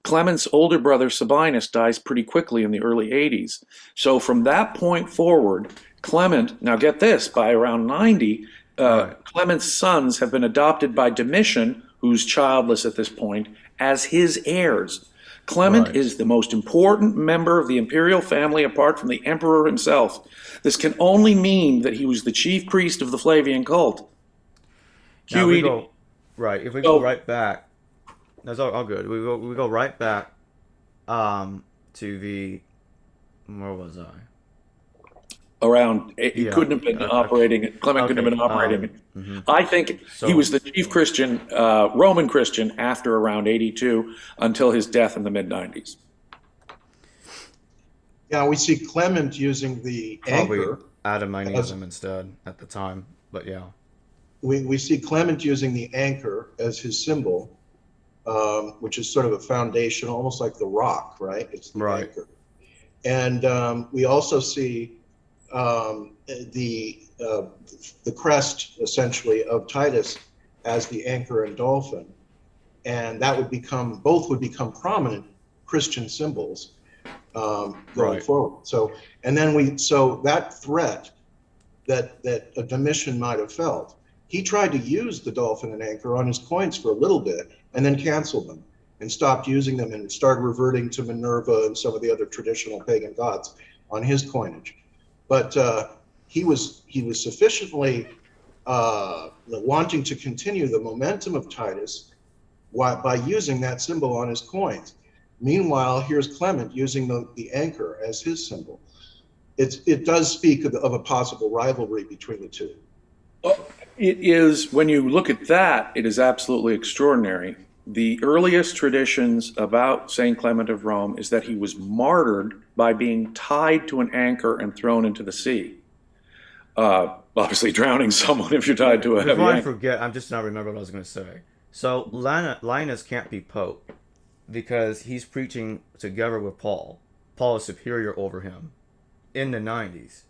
Clement's older brother Sabinus dies pretty quickly in the early 80s. So from that point forward, Clement, now get this, by around 90, Clement's sons have been adopted by Domitian, who's childless at this point, as his heirs. Clement Right. is the most important member of the imperial family apart from the emperor himself. This can only mean that he was the chief priest of the Flavian cult. Now, if we QED. go right, if we go So right back, that's all good. We go right back to the where was I? around, he Yeah. couldn't have been Okay. operating, Clement couldn't have Okay. been operating. Mhm. I think he So was the chief Christian, Roman Christian after around 82 until his death in the mid-90s. Yeah, we see Clement using the probably anchor as Adaminism instead at the time, but yeah. we see Clement using the anchor as his symbol, which is sort of a foundation, almost like the rock, right? It's the Right. anchor. And we also see the crest, essentially, of Titus as the anchor and dolphin, and that would become both would become prominent Christian symbols going Right. forward. So, and then so that threat that a Domitian might have felt, he tried to use the dolphin and anchor on his coins for a little bit, and then canceled them and stopped using them and started reverting to Minerva and some of the other traditional pagan gods on his coinage. But he was sufficiently wanting to continue the momentum of Titus by using that symbol on his coins. Meanwhile, here's Clement using the anchor as his symbol. It does speak of a possible rivalry between the two. It is, when you look at that, it is absolutely extraordinary. The earliest traditions about St. Clement of Rome is that he was martyred by being tied to an anchor and thrown into the sea. Obviously, drowning someone if you're tied to a heavy Before I anchor. forget, I'm just not remember what I was going to say. So Linus can't be pope because he's preaching together with Paul. Paul is superior over him in the 90s.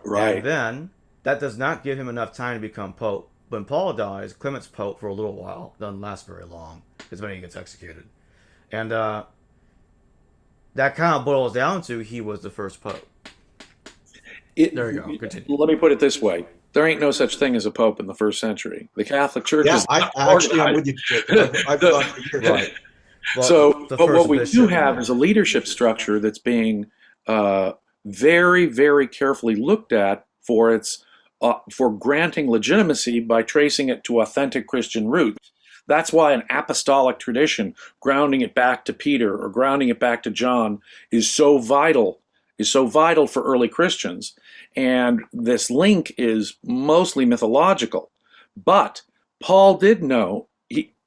Right. And then that does not give him enough time to become pope. When Paul dies, Clement's pope for a little while. Doesn't last very long because when he gets executed. And that kind of boils down to he was the first pope. There you go. Continue. Let me put it this way. There ain't no such thing as a pope in the first century. The Catholic Church Yeah, is not I'm with you, Jacob. I've thought for years. Right. Well, So, the but first what we do bishop, have is a leadership structure that's being very, very carefully looked at for its for granting legitimacy by tracing it to authentic Christian roots. That's why an apostolic tradition, grounding it back to Peter or grounding it back to John, is so vital for early Christians. And this link is mostly mythological. But Paul did know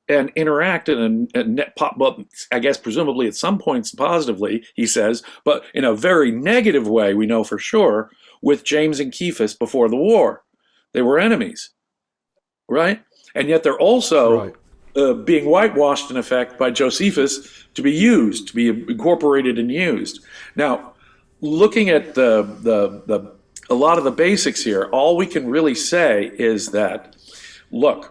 and interacted and well, I guess presumably at some points positively, he says, but in a very negative way, we know for sure, with James and Cephas before the war. They were enemies, right? And yet they're also right. being whitewashed, in effect, by Josephus to be incorporated and used. Now, looking at a lot of the basics here, all we can really say is that, look,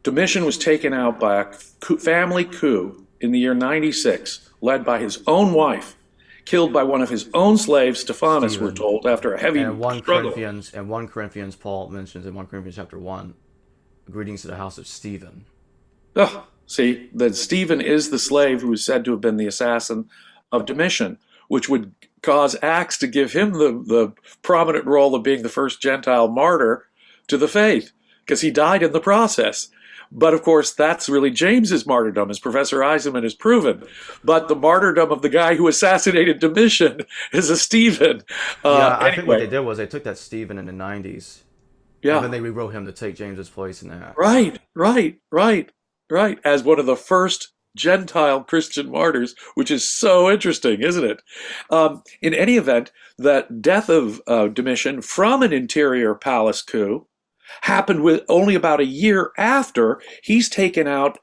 Domitian was taken out by a family coup in the year 96, led by his own wife, killed by one of his own slaves, Stephanus, Stephen. we're told, after a heavy And 1 struggle. Corinthians, Paul mentions in 1 Corinthians chapter 1, greetings to the house of Stephen. Oh, see, that Stephen is the slave who is said to have been the assassin of Domitian, which would cause Acts to give him the prominent role of being the first Gentile martyr to the faith, because he died in the process. But of course, that's really James's martyrdom, as Professor Eisenman has proven. But the martyrdom of the guy who assassinated Domitian is a Stephen. I think what they did was they took that Stephen in the 90s, Yeah. and then they rewrote him to take James's place in that. Right. As one of the first Gentile Christian martyrs, which is so interesting, isn't it? In any event, the death of Domitian from an interior palace coup happened with only about a year after he's taken out.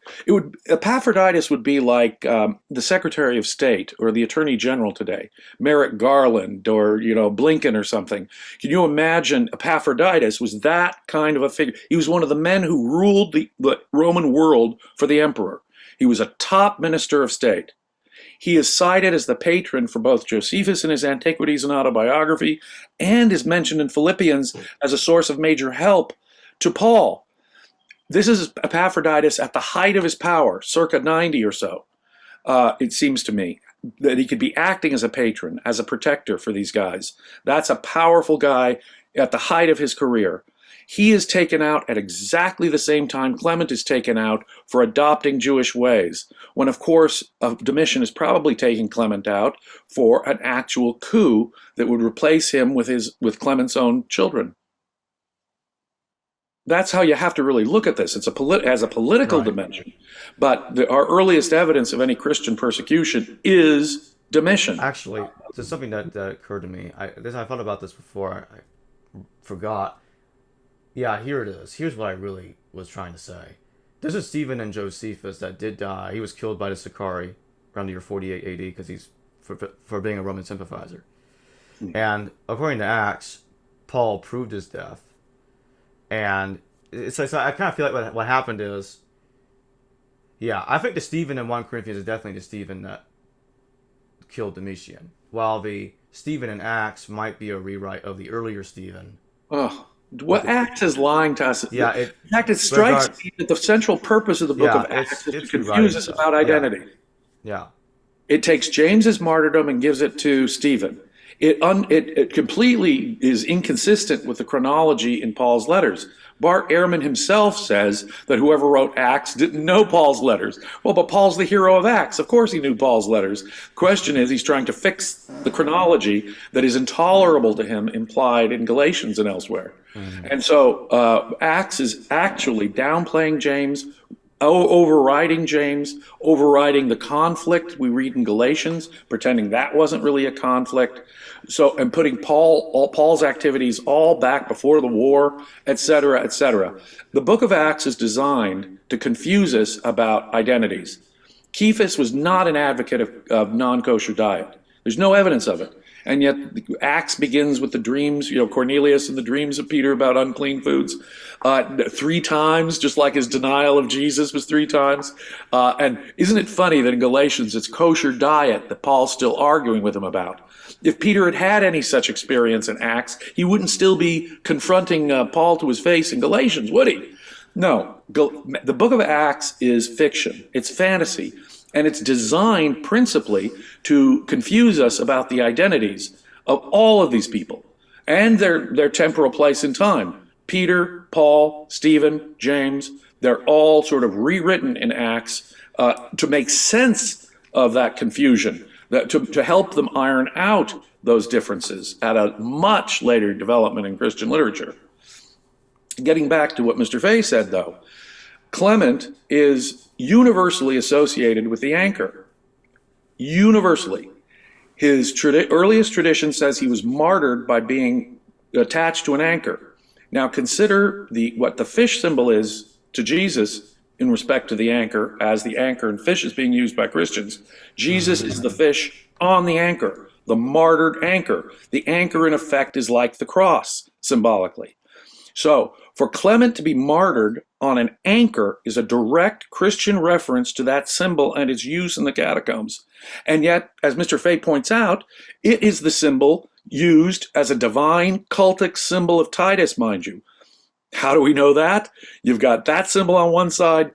Epaphroditus would be like the Secretary of State or the Attorney General today, Merrick Garland or Blinken or something. Can you imagine? Epaphroditus was that kind of a figure. He was one of the men who ruled the Roman world for the emperor. He was a top minister of state. He is cited as the patron for both Josephus in his Antiquities and Autobiography, and is mentioned in Philippians as a source of major help to Paul. This is Epaphroditus at the height of his power, circa 90 or so. it seems to me, that he could be acting as a patron, as a protector for these guys. That's a powerful guy at the height of his career. He is taken out at exactly the same time Clement is taken out for adopting Jewish ways, when, of course, Domitian is probably taking Clement out for an actual coup that would replace him with Clement's own children. That's how you have to really look at this. It has a political dimension. But our earliest evidence of any Christian persecution is Domitian. Actually, there's something that occurred to me. I thought about this before. I forgot. Yeah, here it is. Here's what I really was trying to say. This is Stephen and Josephus that did die. He was killed by the Sicarii around the year 48 AD because he's for being a Roman sympathizer. And according to Acts, Paul proved his death. And so I kind of feel like what happened is, yeah, I think the Stephen in 1 Corinthians is definitely the Stephen that killed Domitian, while the Stephen in Acts might be a rewrite of the earlier Stephen. Oh, what Acts is lying to us. Yeah, in fact, it strikes me that the central purpose of the book of Acts is to confuse us about identity. Yeah. It takes James's martyrdom and gives it to Stephen. It completely is inconsistent with the chronology in Paul's letters. Bart Ehrman himself says that whoever wrote Acts didn't know Paul's letters. Well, but Paul's the hero of Acts. Of course he knew Paul's letters. Question is, he's trying to fix the chronology that is intolerable to him, implied in Galatians and elsewhere. Mm-hmm. And so Acts is actually downplaying James, overriding James, overriding the conflict we read in Galatians, pretending that wasn't really a conflict. So, and putting Paul's activities all back before the war, etc., etc. The book of Acts is designed to confuse us about identities. Cephas was not an advocate of non-kosher diet. There's no evidence of it. And yet Acts begins with the dreams, Cornelius and the dreams of Peter about unclean foods, 3 times, just like his denial of Jesus was 3 times. And isn't it funny that in Galatians it's kosher diet that Paul's still arguing with him about? If Peter had had any such experience in Acts, he wouldn't still be confronting Paul to his face in Galatians, would he? No, the book of Acts is fiction. It's fantasy. And it's designed principally to confuse us about the identities of all of these people and their temporal place in time. Peter, Paul, Stephen, James, they're all sort of rewritten in Acts to make sense of that confusion, to help them iron out those differences at a much later development in Christian literature. Getting back to what Mr. Fahy said, though, Clement is universally associated with the anchor. Universally. His earliest tradition says he was martyred by being attached to an anchor. Now consider what the fish symbol is to Jesus in respect to the anchor, as the anchor and fish is being used by Christians. Jesus is the fish on the anchor, the martyred anchor. The anchor, in effect, is like the cross, symbolically. So, for Clement to be martyred on an anchor is a direct Christian reference to that symbol and its use in the catacombs. And yet, as Mr. Fahy points out, it is the symbol used as a divine cultic symbol of Titus, mind you. How do we know that? You've got that symbol on one side,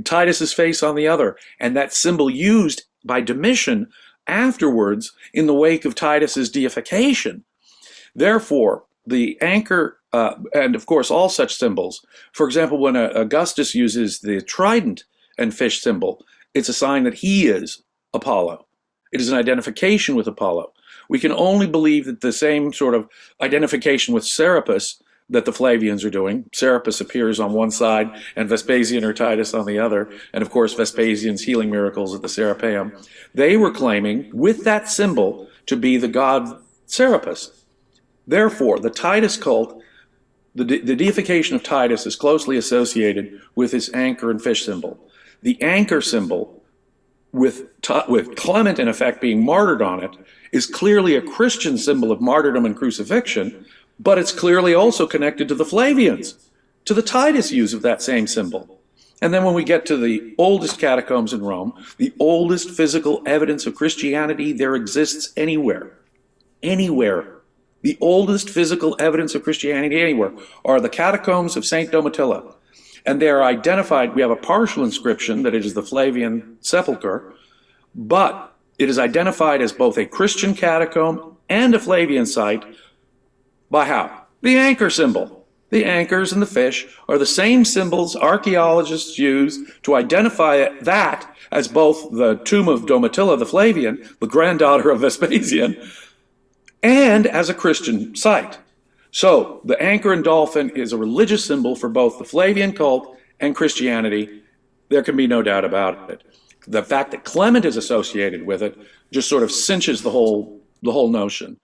Titus's face on the other, and that symbol used by Domitian afterwards in the wake of Titus's deification. Therefore, the anchor, and of course all such symbols, for example, when Augustus uses the trident and fish symbol, it's a sign that he is Apollo. It is an identification with Apollo. We can only believe that the same sort of identification with Serapis that the Flavians are doing. Serapis appears on one side and Vespasian or Titus on the other, and of course Vespasian's healing miracles at the Serapeum. They were claiming with that symbol to be the god Serapis. Therefore, the Titus cult, the deification of Titus is closely associated with his anchor and fish symbol. The anchor symbol, with Clement in effect being martyred on it, is clearly a Christian symbol of martyrdom and crucifixion, but it's clearly also connected to the Flavians, to the Titus use of that same symbol. And then when we get to the oldest catacombs in Rome, the oldest physical evidence of Christianity there exists anywhere. The oldest physical evidence of Christianity anywhere are the catacombs of St. Domitilla. And they are identified, we have a partial inscription that it is the Flavian sepulchre, but it is identified as both a Christian catacomb and a Flavian site by how? The anchor symbol. The anchors and the fish are the same symbols archaeologists use to identify that as both the tomb of Domitilla the Flavian, the granddaughter of Vespasian, and as a Christian site. So the anchor and dolphin is a religious symbol for both the Flavian cult and Christianity. There can be no doubt about it. The fact that Clement is associated with it just sort of cinches the whole notion.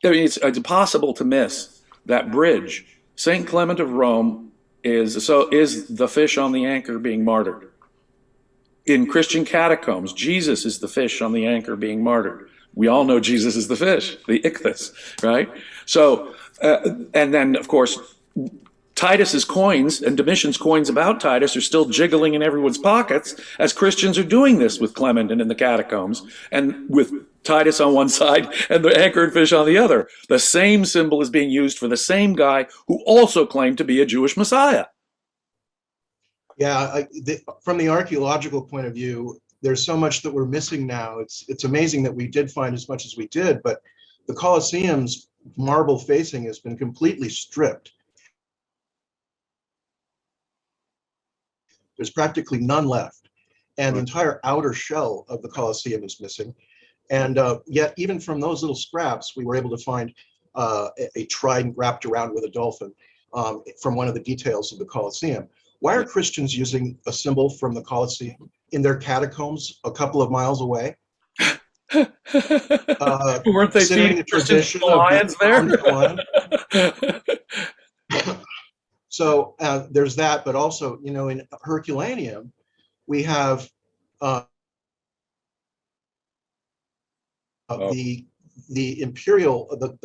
I mean, it's impossible to miss that bridge. Saint Clement of Rome is the fish on the anchor being martyred. In Christian catacombs, Jesus is the fish on the anchor being martyred. We all know Jesus is the fish, the ichthys, right? So, and then, of course, Titus's coins and Domitian's coins about Titus are still jiggling in everyone's pockets as Christians are doing this with Clement and in the catacombs, and with Titus on one side and the anchor and fish on the other. The same symbol is being used for the same guy who also claimed to be a Jewish Messiah. Yeah, from the archaeological point of view, there's so much that we're missing now. It's amazing that we did find as much as we did, but the Colosseum's marble facing has been completely stripped. There's practically none left, and the entire outer shell of the Colosseum is missing. And yet, even from those little scraps, we were able to find a trident wrapped around with a dolphin from one of the details of the Colosseum. Why are Christians using a symbol from the Colosseum in their catacombs a couple of miles away? Weren't they feeding the tradition lions there? So there's that, but also, you know, in Herculaneum, we have the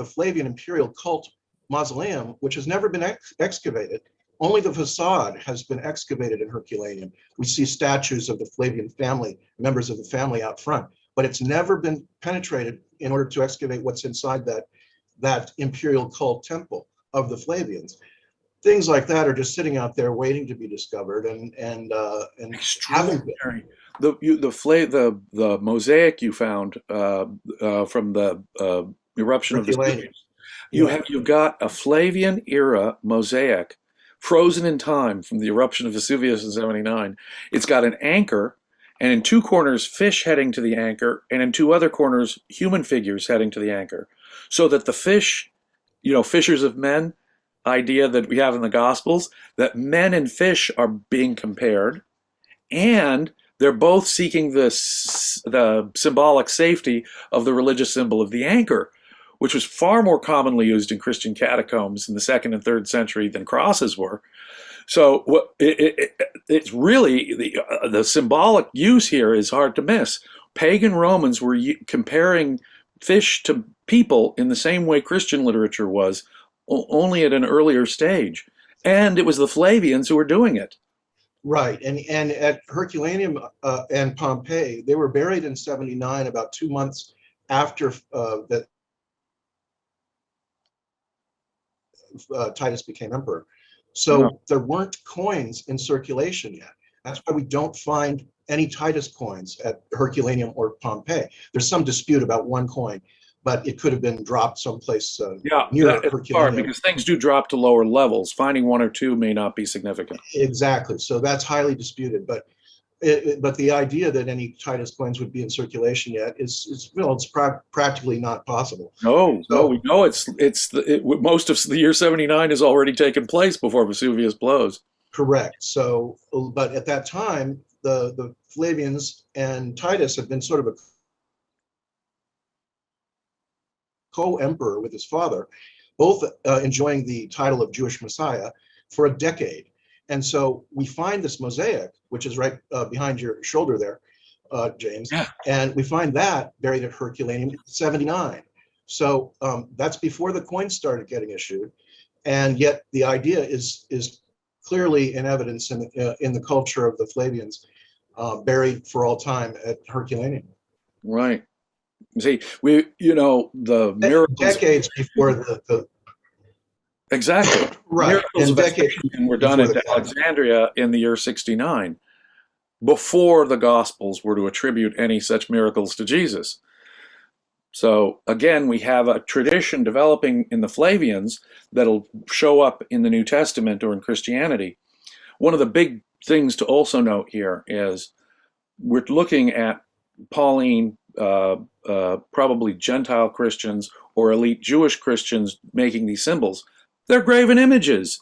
Flavian imperial cult mausoleum, which has never been excavated. Only the facade has been excavated in Herculaneum. We see statues of the Flavian family, members of the family out front, but it's never been penetrated in order to excavate what's inside that imperial cult temple of the Flavians. Things like that are just sitting out there waiting to be discovered, and haven't been. The mosaic you found from the eruption of Vesuvius. You've got a Flavian era mosaic frozen in time from the eruption of Vesuvius in 79. It's got an anchor, and in two corners fish heading to the anchor, and in two other corners human figures heading to the anchor. So that the fish, you know, fishers of men idea that we have in the Gospels, that men and fish are being compared, and they're both seeking the symbolic safety of the religious symbol of the anchor, which was far more commonly used in Christian catacombs in the 2nd and 3rd century than crosses were. So it's really, the symbolic use here is hard to miss. Pagan Romans were comparing fish to people in the same way Christian literature was, only at an earlier stage. And it was the Flavians who were doing it. Right, and at Herculaneum and Pompeii, they were buried in 79, about 2 months after Titus became emperor. So there weren't coins in circulation yet. That's why we don't find any Titus coins at Herculaneum or Pompeii. There's some dispute about one coin, but it could have been dropped someplace near Herculaneum. Because things do drop to lower levels. Finding one or two may not be significant. Exactly. So that's highly disputed. But the idea that any Titus coins would be in circulation yet is practically not possible. No, we know most of the year 79 has already taken place before Vesuvius blows. Correct. So, but at that time, the Flavians and Titus had been sort of a co-emperor with his father, both enjoying the title of Jewish Messiah for a decade. And so we find this mosaic, which is right behind your shoulder there, James, and we find that buried at Herculaneum 79. So that's before the coins started getting issued, and yet the idea is clearly in evidence in the culture of the Flavians, buried for all time at Herculaneum. Right. See, the miracles decades before the exactly right, miracles of execution were done at Alexandria in the year 69. before the Gospels were to attribute any such miracles to Jesus. So again, we have a tradition developing in the Flavians that'll show up in the New Testament or in Christianity. One of the big things to also note here is we're looking at Pauline, probably Gentile Christians or elite Jewish Christians making these symbols. They're graven images.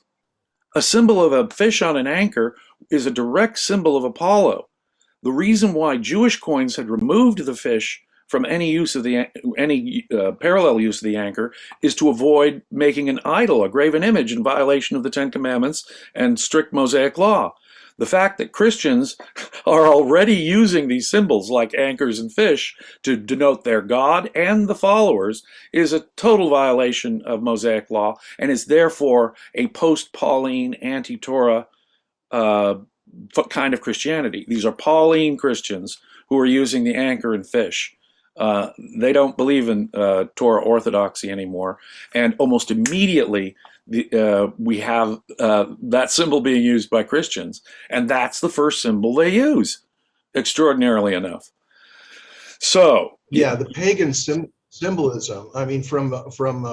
A symbol of a fish on an anchor is a direct symbol of Apollo. The reason why Jewish coins had removed the fish from any use of any parallel use of the anchor is to avoid making an idol, a graven image, in violation of the Ten Commandments and strict Mosaic law. The fact that Christians are already using these symbols like anchors and fish to denote their God and the followers is a total violation of Mosaic law and is therefore a post-Pauline, anti-Torah kind of Christianity. These are Pauline Christians who are using the anchor and fish. They don't believe in Torah orthodoxy anymore, and almost immediately we have that symbol being used by Christians, and that's the first symbol they use, extraordinarily enough. So yeah, the pagan symbolism. I mean, from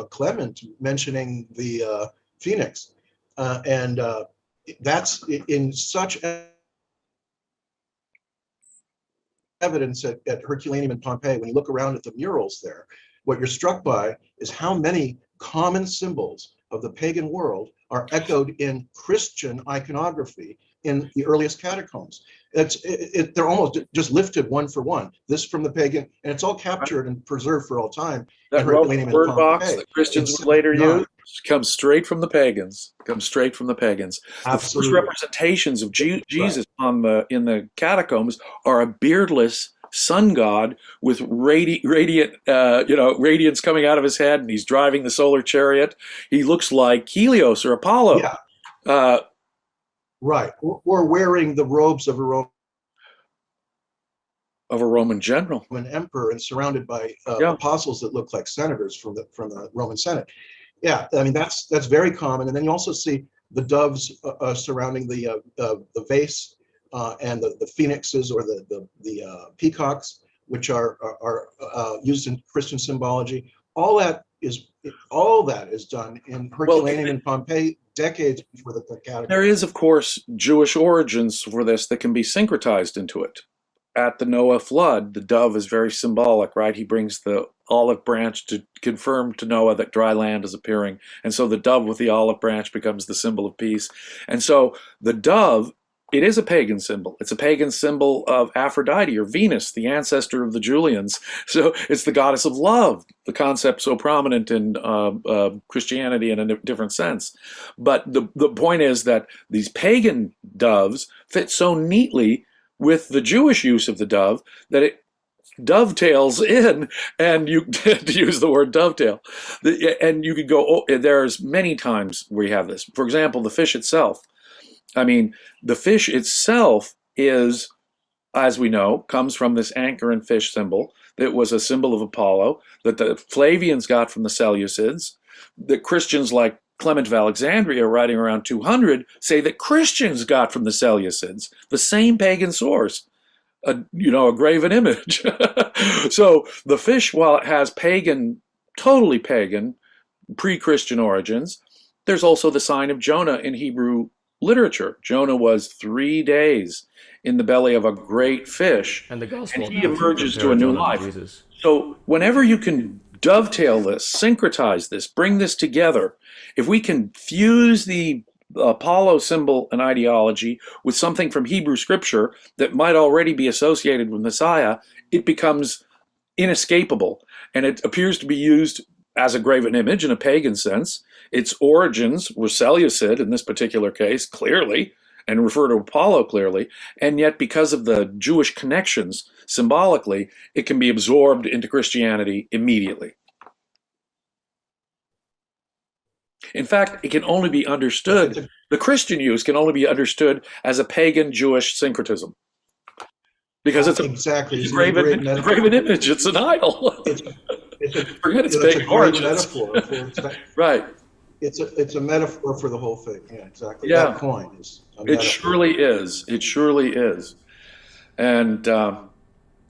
Clement mentioning the phoenix, and that's in such evidence at Herculaneum in Pompeii. When you look around at the murals there, what you're struck by is how many common symbols of the pagan world are echoed in Christian iconography in the earliest catacombs. They're almost just lifted one for one. This from the pagan, and it's all captured and preserved for all time. That Roman word box that Christians would later use comes straight from the pagans. Absolutely. The first representations of Jesus in the catacombs are a beardless sun god with radiance coming out of his head, and he's driving the solar chariot. He looks like Helios or Apollo. Yeah. Right. Or wearing the robes of a Roman general, an emperor, and surrounded by apostles that look like senators from the Roman Senate. Yeah, I mean that's very common. And then you also see the doves surrounding the vase, and the phoenixes or the peacocks, which are used in Christian symbology. All that is done in Herculaneum and Pompeii decades before the Catacombs. There is, of course, Jewish origins for this that can be syncretized into it. At the Noah flood, the dove is very symbolic, right? He brings the olive branch to confirm to Noah that dry land is appearing. And so the dove with the olive branch becomes the symbol of peace. And so the dove, it is a pagan symbol. It's a pagan symbol of Aphrodite or Venus, the ancestor of the Julians. So it's the goddess of love, the concept so prominent in Christianity in a different sense. But the point is that these pagan doves fit so neatly with the Jewish use of the dove that it dovetails in, and you to use the word dovetail, and you could go, there's many times we have this. For example, the fish itself. I mean, the fish itself is, as we know, comes from this anchor and fish symbol that was a symbol of Apollo, that the Flavians got from the Seleucids, that Christians like Clement of Alexandria, writing around 200, say that Christians got from the Seleucids, the same pagan source, a graven image. So the fish, while it has totally pagan, pre-Christian origins, there's also the sign of Jonah in Hebrew literature. Jonah was 3 days in the belly of a great fish, and the gospel, and he emerges to a new life. So whenever you can dovetail this, syncretize this, bring this together, if we can fuse the Apollo symbol and ideology with something from Hebrew scripture that might already be associated with Messiah, it becomes inescapable, and it appears to be used as a graven image in a pagan sense. Its origins were Seleucid in this particular case, clearly, and refer to Apollo clearly, and yet because of the Jewish connections symbolically, it can be absorbed into Christianity immediately. In fact, it can only be understood, the Christian use can only be understood as a pagan Jewish syncretism. Because it's exactly. a graven image, it's an idol. Forget its pagan origins. Right. It's a metaphor for the whole thing. Yeah, exactly. Yeah. That coin is a metaphor. It surely is. It surely is. And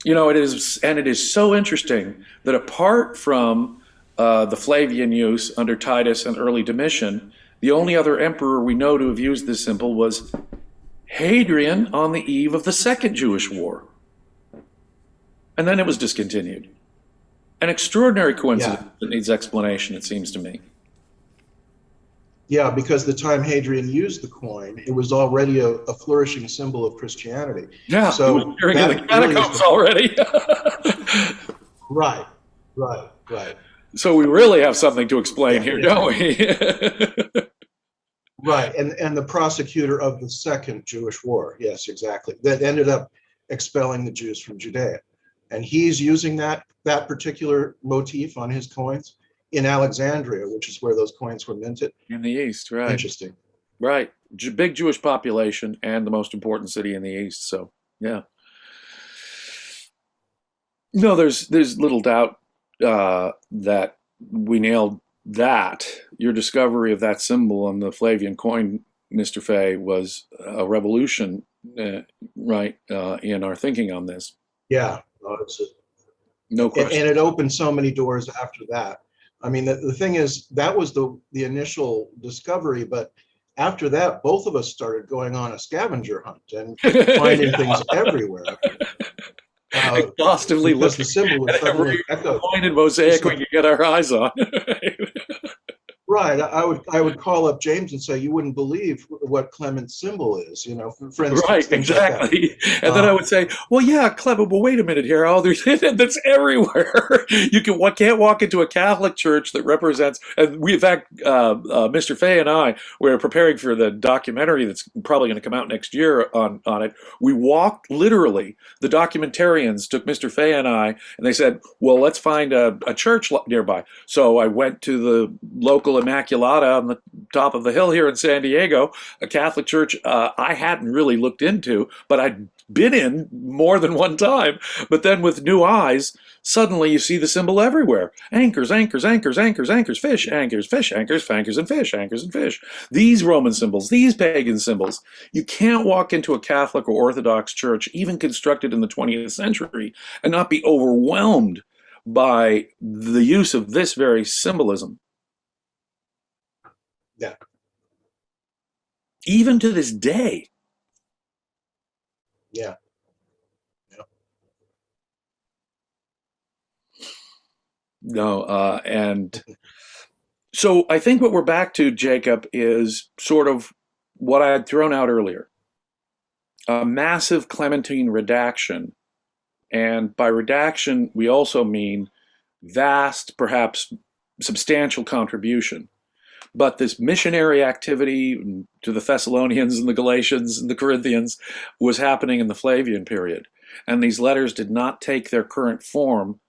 it is so interesting that apart from the Flavian use under Titus and early Domitian, the only other emperor we know to have used this symbol was Hadrian on the eve of the Second Jewish War. And then it was discontinued. An extraordinary coincidence that needs explanation, it seems to me. Yeah, because the time Hadrian used the coin, it was already a flourishing symbol of Christianity. Yeah, so it was appearing in the Catacombs already. Right. So we really have something to explain here, don't we? Right, and the prosecutor of the Second Jewish War, yes, exactly, that ended up expelling the Jews from Judea. And he's using that particular motif on his coins in Alexandria, which is where those coins were minted. In the East, right. Interesting. Right. Big Jewish population and the most important city in the East. So, yeah. No, there's little doubt that we nailed that. Your discovery of that symbol on the Flavian coin, Mr. Fahy, was a revolution, right, in our thinking on this. Yeah. No question. And it opened so many doors after that. I mean, the thing is, that was the initial discovery, but after that, both of us started going on a scavenger hunt and finding things everywhere. Exhaustively looking the symbol was at every point in mosaic we could get our eyes on. Right. I would call up James and say, you wouldn't believe what Clement's symbol is, for instance. Right, exactly. Like and then I would say, well, yeah, Clement, but wait a minute here. Oh, that's everywhere. You can't walk into a Catholic church that represents, and we, in fact, Mr. Fahy and I, we're preparing for the documentary that's probably going to come out next year on it. We walked, literally, the documentarians took Mr. Fahy and I, and they said, well, let's find a church nearby. So I went to the local Immaculata on the top of the hill here in San Diego, a Catholic church I hadn't really looked into, but I'd been in more than one time. But then with new eyes, suddenly you see the symbol everywhere. Anchors, anchors, anchors, anchors, anchors, fish, anchors, anchors, and fish, anchors and fish. These Roman symbols, these pagan symbols. You can't walk into a Catholic or Orthodox church, even constructed in the 20th century, and not be overwhelmed by the use of this very symbolism. Yeah. Even to this day. Yeah. No, and so I think what we're back to, Jacob, is sort of what I had thrown out earlier. A massive Clementine redaction. And by redaction, we also mean vast, perhaps substantial contribution. But this missionary activity to the Thessalonians and the Galatians and the Corinthians was happening in the Flavian period. And these letters did not take their current form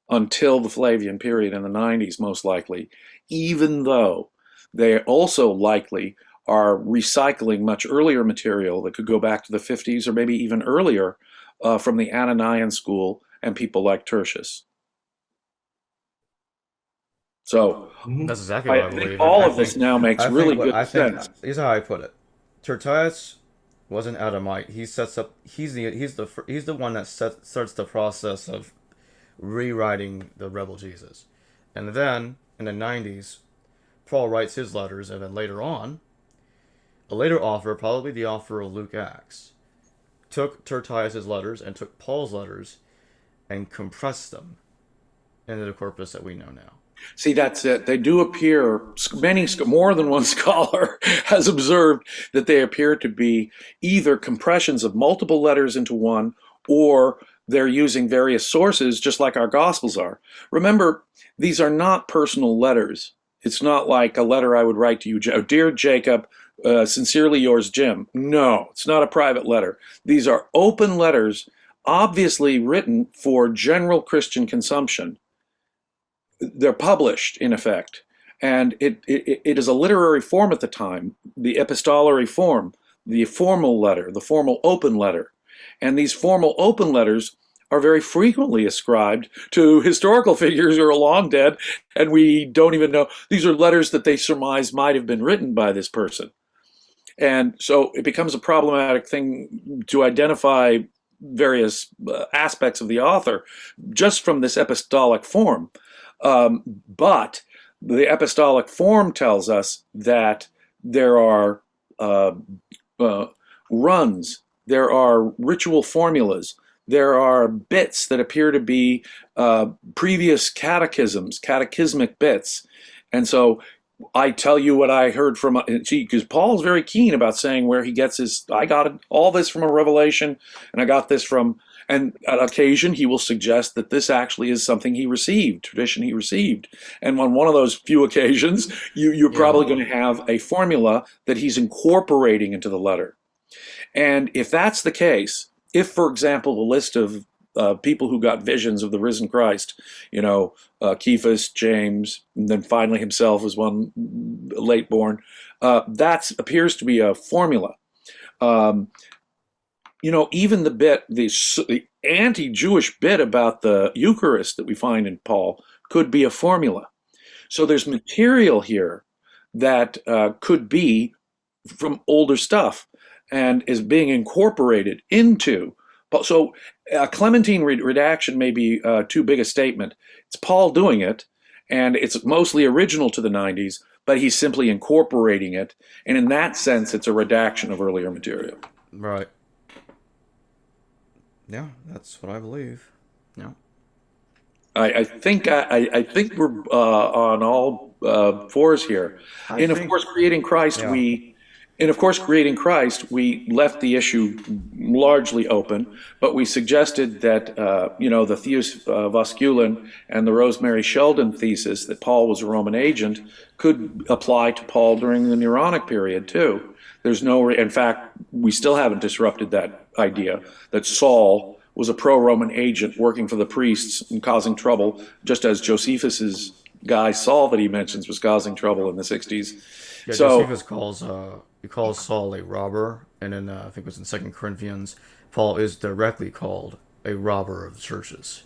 until the Flavian period in the 90s, most likely, even though they also likely are recycling much earlier material that could go back to the 50s or maybe even earlier from the Ananian school and people like Tertius. So that's exactly what I believe. All of this now makes really good sense. Here's how I put it: Tertius was an Adamite. He sets up. He's the one that starts the process of rewriting the rebel Jesus, and then in the 90s, Paul writes his letters, and then later on, a later author, probably the author of Luke Acts, took Tertius's letters and took Paul's letters, and compressed them into the corpus that we know now. See, that's it. They do appear, more than one scholar has observed that they appear to be either compressions of multiple letters into one, or they're using various sources just like our Gospels are. Remember, these are not personal letters. It's not like a letter I would write to you, Dear Jacob, sincerely yours, Jim. No, it's not a private letter. These are open letters, obviously written for general Christian consumption. They're published, in effect, and it is a literary form at the time, the epistolary form, the formal letter, the formal open letter. And these formal open letters are very frequently ascribed to historical figures who are long dead, and we don't even know. These are letters that they surmise might have been written by this person. And so it becomes a problematic thing to identify various aspects of the author just from this epistolic form. But the epistolic form tells us that there are runs, there are ritual formulas, there are bits that appear to be previous catechismic bits. And so I tell you what I heard from, because Paul's very keen about saying where he gets his, I got all this from a revelation, and I got this from, and on occasion he will suggest that this actually is something he received, tradition he received. And on one of those few occasions, you're probably going to have a formula that he's incorporating into the letter. And if that's the case, if, for example, the list of people who got visions of the risen Christ, Cephas, James, and then finally himself was one late born, that appears to be a formula. Even the bit, the anti-Jewish bit about the Eucharist that we find in Paul could be a formula. So there's material here that could be from older stuff and is being incorporated into. So Clementine redaction may be too big a statement. It's Paul doing it, and it's mostly original to the 90s, but he's simply incorporating it. And in that sense, it's a redaction of earlier material. Right. Yeah, that's what I believe. Yeah. I think we're on all fours here. Of course, creating Christ, we left the issue largely open, but we suggested that the thesis of Osrhoene and the Rosemary Sheldon thesis that Paul was a Roman agent could apply to Paul during the Neronic period too. In fact, we still haven't disrupted that idea that Saul was a pro-Roman agent working for the priests and causing trouble, just as Josephus's guy Saul that he mentions was causing trouble in the 60s. Yeah, Josephus calls Saul a robber, and then I think it was in 2 Corinthians, Paul is directly called a robber of churches.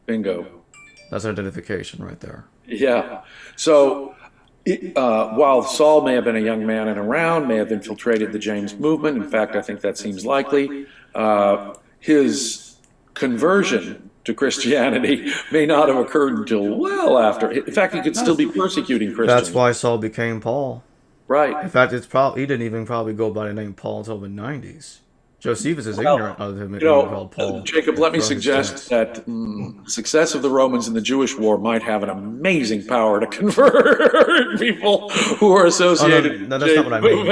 Bingo. That's an identification right there. Yeah. So while Saul may have been a young man and around, may have infiltrated the James movement, in fact, I think that seems likely, his conversion to Christianity may not have occurred until well after. In fact, he could still be persecuting Christians. That's why Saul became Paul. Right. In fact, he didn't even probably go by the name Paul until the 90s. Josephus is ignorant of him being called Paul. Jacob, let me suggest that success of the Romans in the Jewish war might have an amazing power to convert people who are associated. No, that's not what I mean.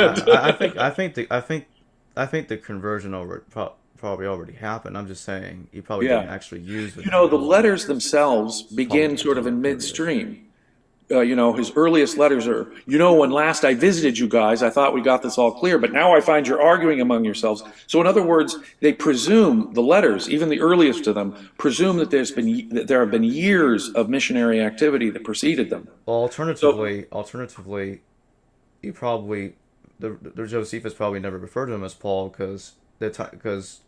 I think the conversion probably already happened. I'm just saying he probably didn't actually use it. The letters themselves begin sort of in midstream. His earliest letters are, when last I visited you guys, I thought we got this all clear, but now I find you're arguing among yourselves. So in other words, they presume, the letters, even the earliest of them, presume that there have been years of missionary activity that preceded them. Well, alternatively, the Josephus probably never referred to him as Paul because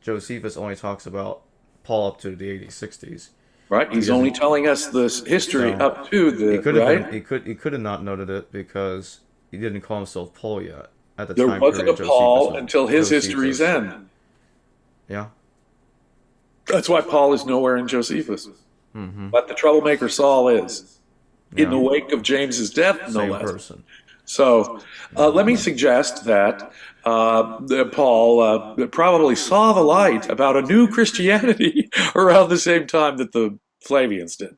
Josephus only talks about Paul up to the 80s, 60s. Right, he's only telling us this history up to the. He could have not noted it because he didn't call himself Paul yet at the time. There wasn't a Paul until his history's end. Yeah, that's why Paul is nowhere in Josephus, but the troublemaker Saul is in the wake of James's death, no less. Person. So let me suggest that Paul probably saw the light about a new Christianity around the same time that the Flavians did.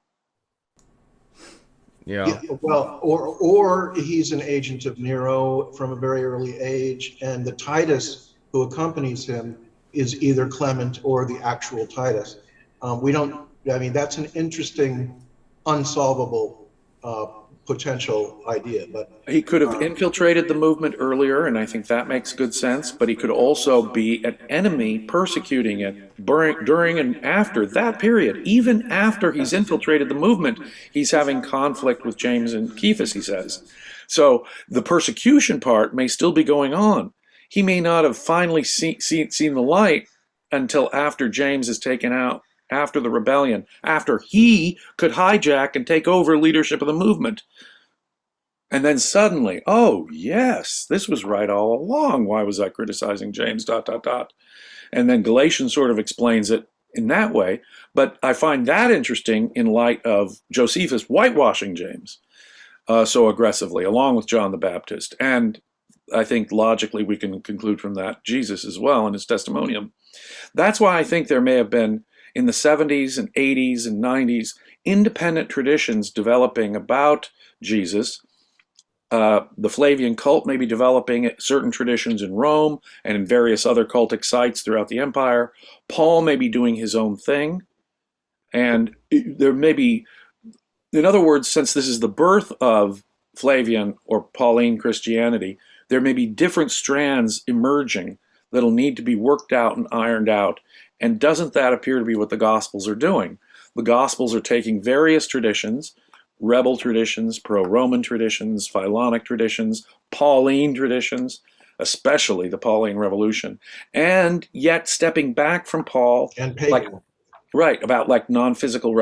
Yeah. Well, or he's an agent of Nero from a very early age, and the Titus who accompanies him is either Clement or the actual Titus. That's an interesting, unsolvable potential idea, but he could have infiltrated the movement earlier, and I think that makes good sense, but he could also be an enemy persecuting it during and after that period. Even after he's infiltrated the movement, he's having conflict with James and Cephas, he says. So the persecution part may still be going on. He may not have finally seen the light until after James is taken out, after the rebellion, after he could hijack and take over leadership of the movement. And then suddenly, oh, yes, this was right all along. Why was I criticizing James, ... And then Galatians sort of explains it in that way. But I find that interesting in light of Josephus whitewashing James so aggressively, along with John the Baptist. And I think logically we can conclude from that Jesus as well in his testimonium. That's why I think there may have been, in the 70s and 80s and 90s, independent traditions developing about Jesus. The Flavian cult may be developing certain traditions in Rome and in various other cultic sites throughout the empire. Paul may be doing his own thing. And there may be, in other words, since this is the birth of Flavian or Pauline Christianity, there may be different strands emerging that'll need to be worked out and ironed out. And doesn't that appear to be what the Gospels are doing? The Gospels are taking various traditions, rebel traditions, pro-Roman traditions, Philonic traditions, Pauline traditions, especially the Pauline Revolution, and yet stepping back from Paul. And pagan. Like, right, about like non-physical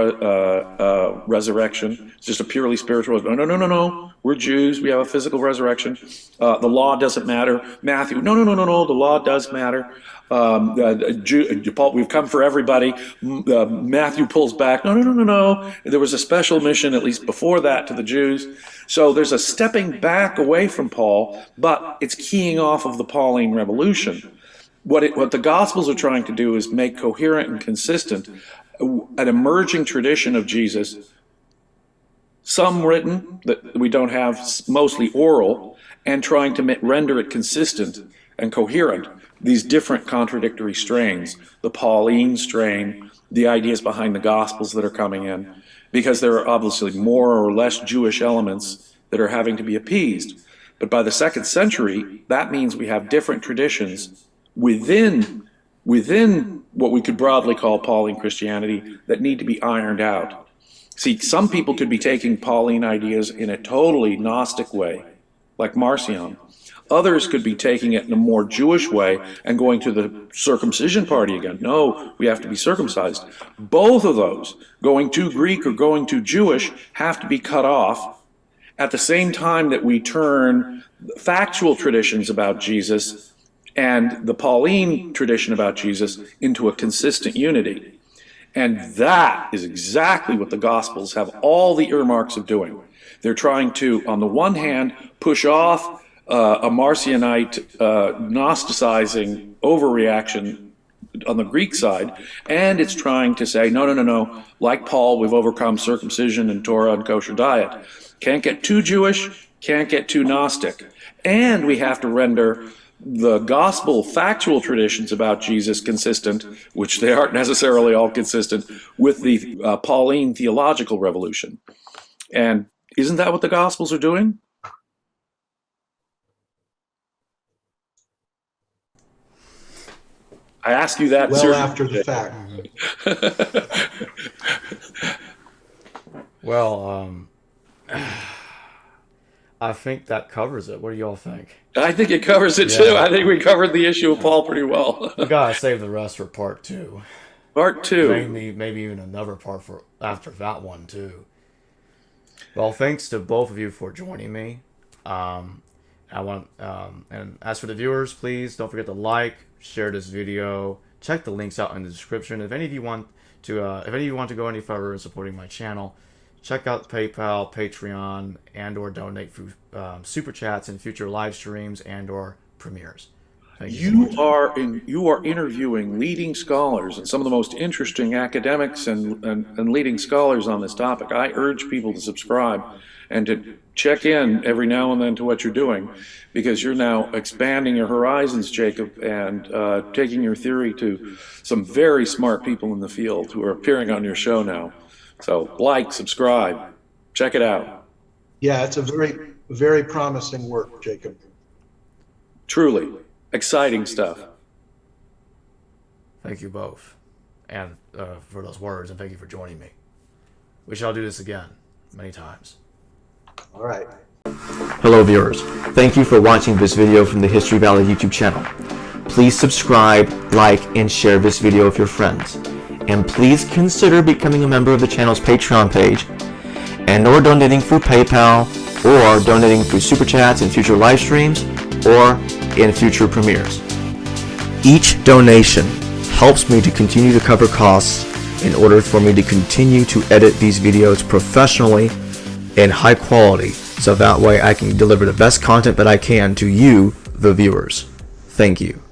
resurrection. It's just a purely spiritual. No. We're Jews. We have a physical resurrection. The law doesn't matter. Matthew, no. The law does matter. Paul, we've come for everybody. Matthew pulls back. No. There was a special mission, at least before that, to the Jews. So there's a stepping back away from Paul, but it's keying off of the Pauline Revolution. What the Gospels are trying to do is make coherent and consistent an emerging tradition of Jesus, some written that we don't have, mostly oral, and trying to render it consistent and coherent. These different contradictory strains, the Pauline strain, the ideas behind the Gospels that are coming in, because there are obviously more or less Jewish elements that are having to be appeased. But by the 2nd century, that means we have different traditions within what we could broadly call Pauline Christianity that need to be ironed out. See, some people could be taking Pauline ideas in a totally Gnostic way, like Marcion. Others could be taking it in a more Jewish way and going to the circumcision party again. No, we have to be circumcised. Both of those, going too Greek or going too Jewish, have to be cut off at the same time that we turn factual traditions about Jesus and the Pauline tradition about Jesus into a consistent unity. And that is exactly what the Gospels have all the earmarks of doing. They're trying to, on the one hand, push off a Marcionite Gnosticizing overreaction on the Greek side, and it's trying to say, no. Like Paul, we've overcome circumcision and Torah and kosher diet. Can't get too Jewish, can't get too Gnostic. And we have to render the gospel factual traditions about Jesus consistent, which they aren't necessarily all consistent, with the Pauline theological revolution. And isn't that what the Gospels are doing? I ask you that well after the fact. Well, I think that covers it. What do y'all think? I think it covers it too. I think we covered the issue of Paul pretty well. We gotta save the rest for part 2. Part 2. Maybe even another part for after that one too. Well, thanks to both of you for joining me. And as for the viewers, please don't forget to like, share this video, check the links out in the description. If any of you want to go any further in supporting my channel, check out PayPal, Patreon, and/or donate through super chats and future live streams and/or premieres. You are interviewing leading scholars and some of the most interesting academics and leading scholars on this topic. I urge people to subscribe and to check in every now and then to what you're doing, because you're now expanding your horizons, Jacob, and taking your theory to some very smart people in the field who are appearing on your show now. So like, subscribe, check it out. Yeah, it's a very, very promising work, Jacob. Truly. Exciting stuff. Thank you both, and for those words, and thank you for joining me. We shall do this again, many times. All right. Hello viewers, thank you for watching this video from the History Valley YouTube channel. Please subscribe, like, and share this video with your friends. And please consider becoming a member of the channel's Patreon page, and/or donating through PayPal, or donating through Super Chats in future live streams, or in future premieres. Each donation helps me to continue to cover costs in order for me to continue to edit these videos professionally and high quality, so that way I can deliver the best content that I can to you, the viewers. Thank you.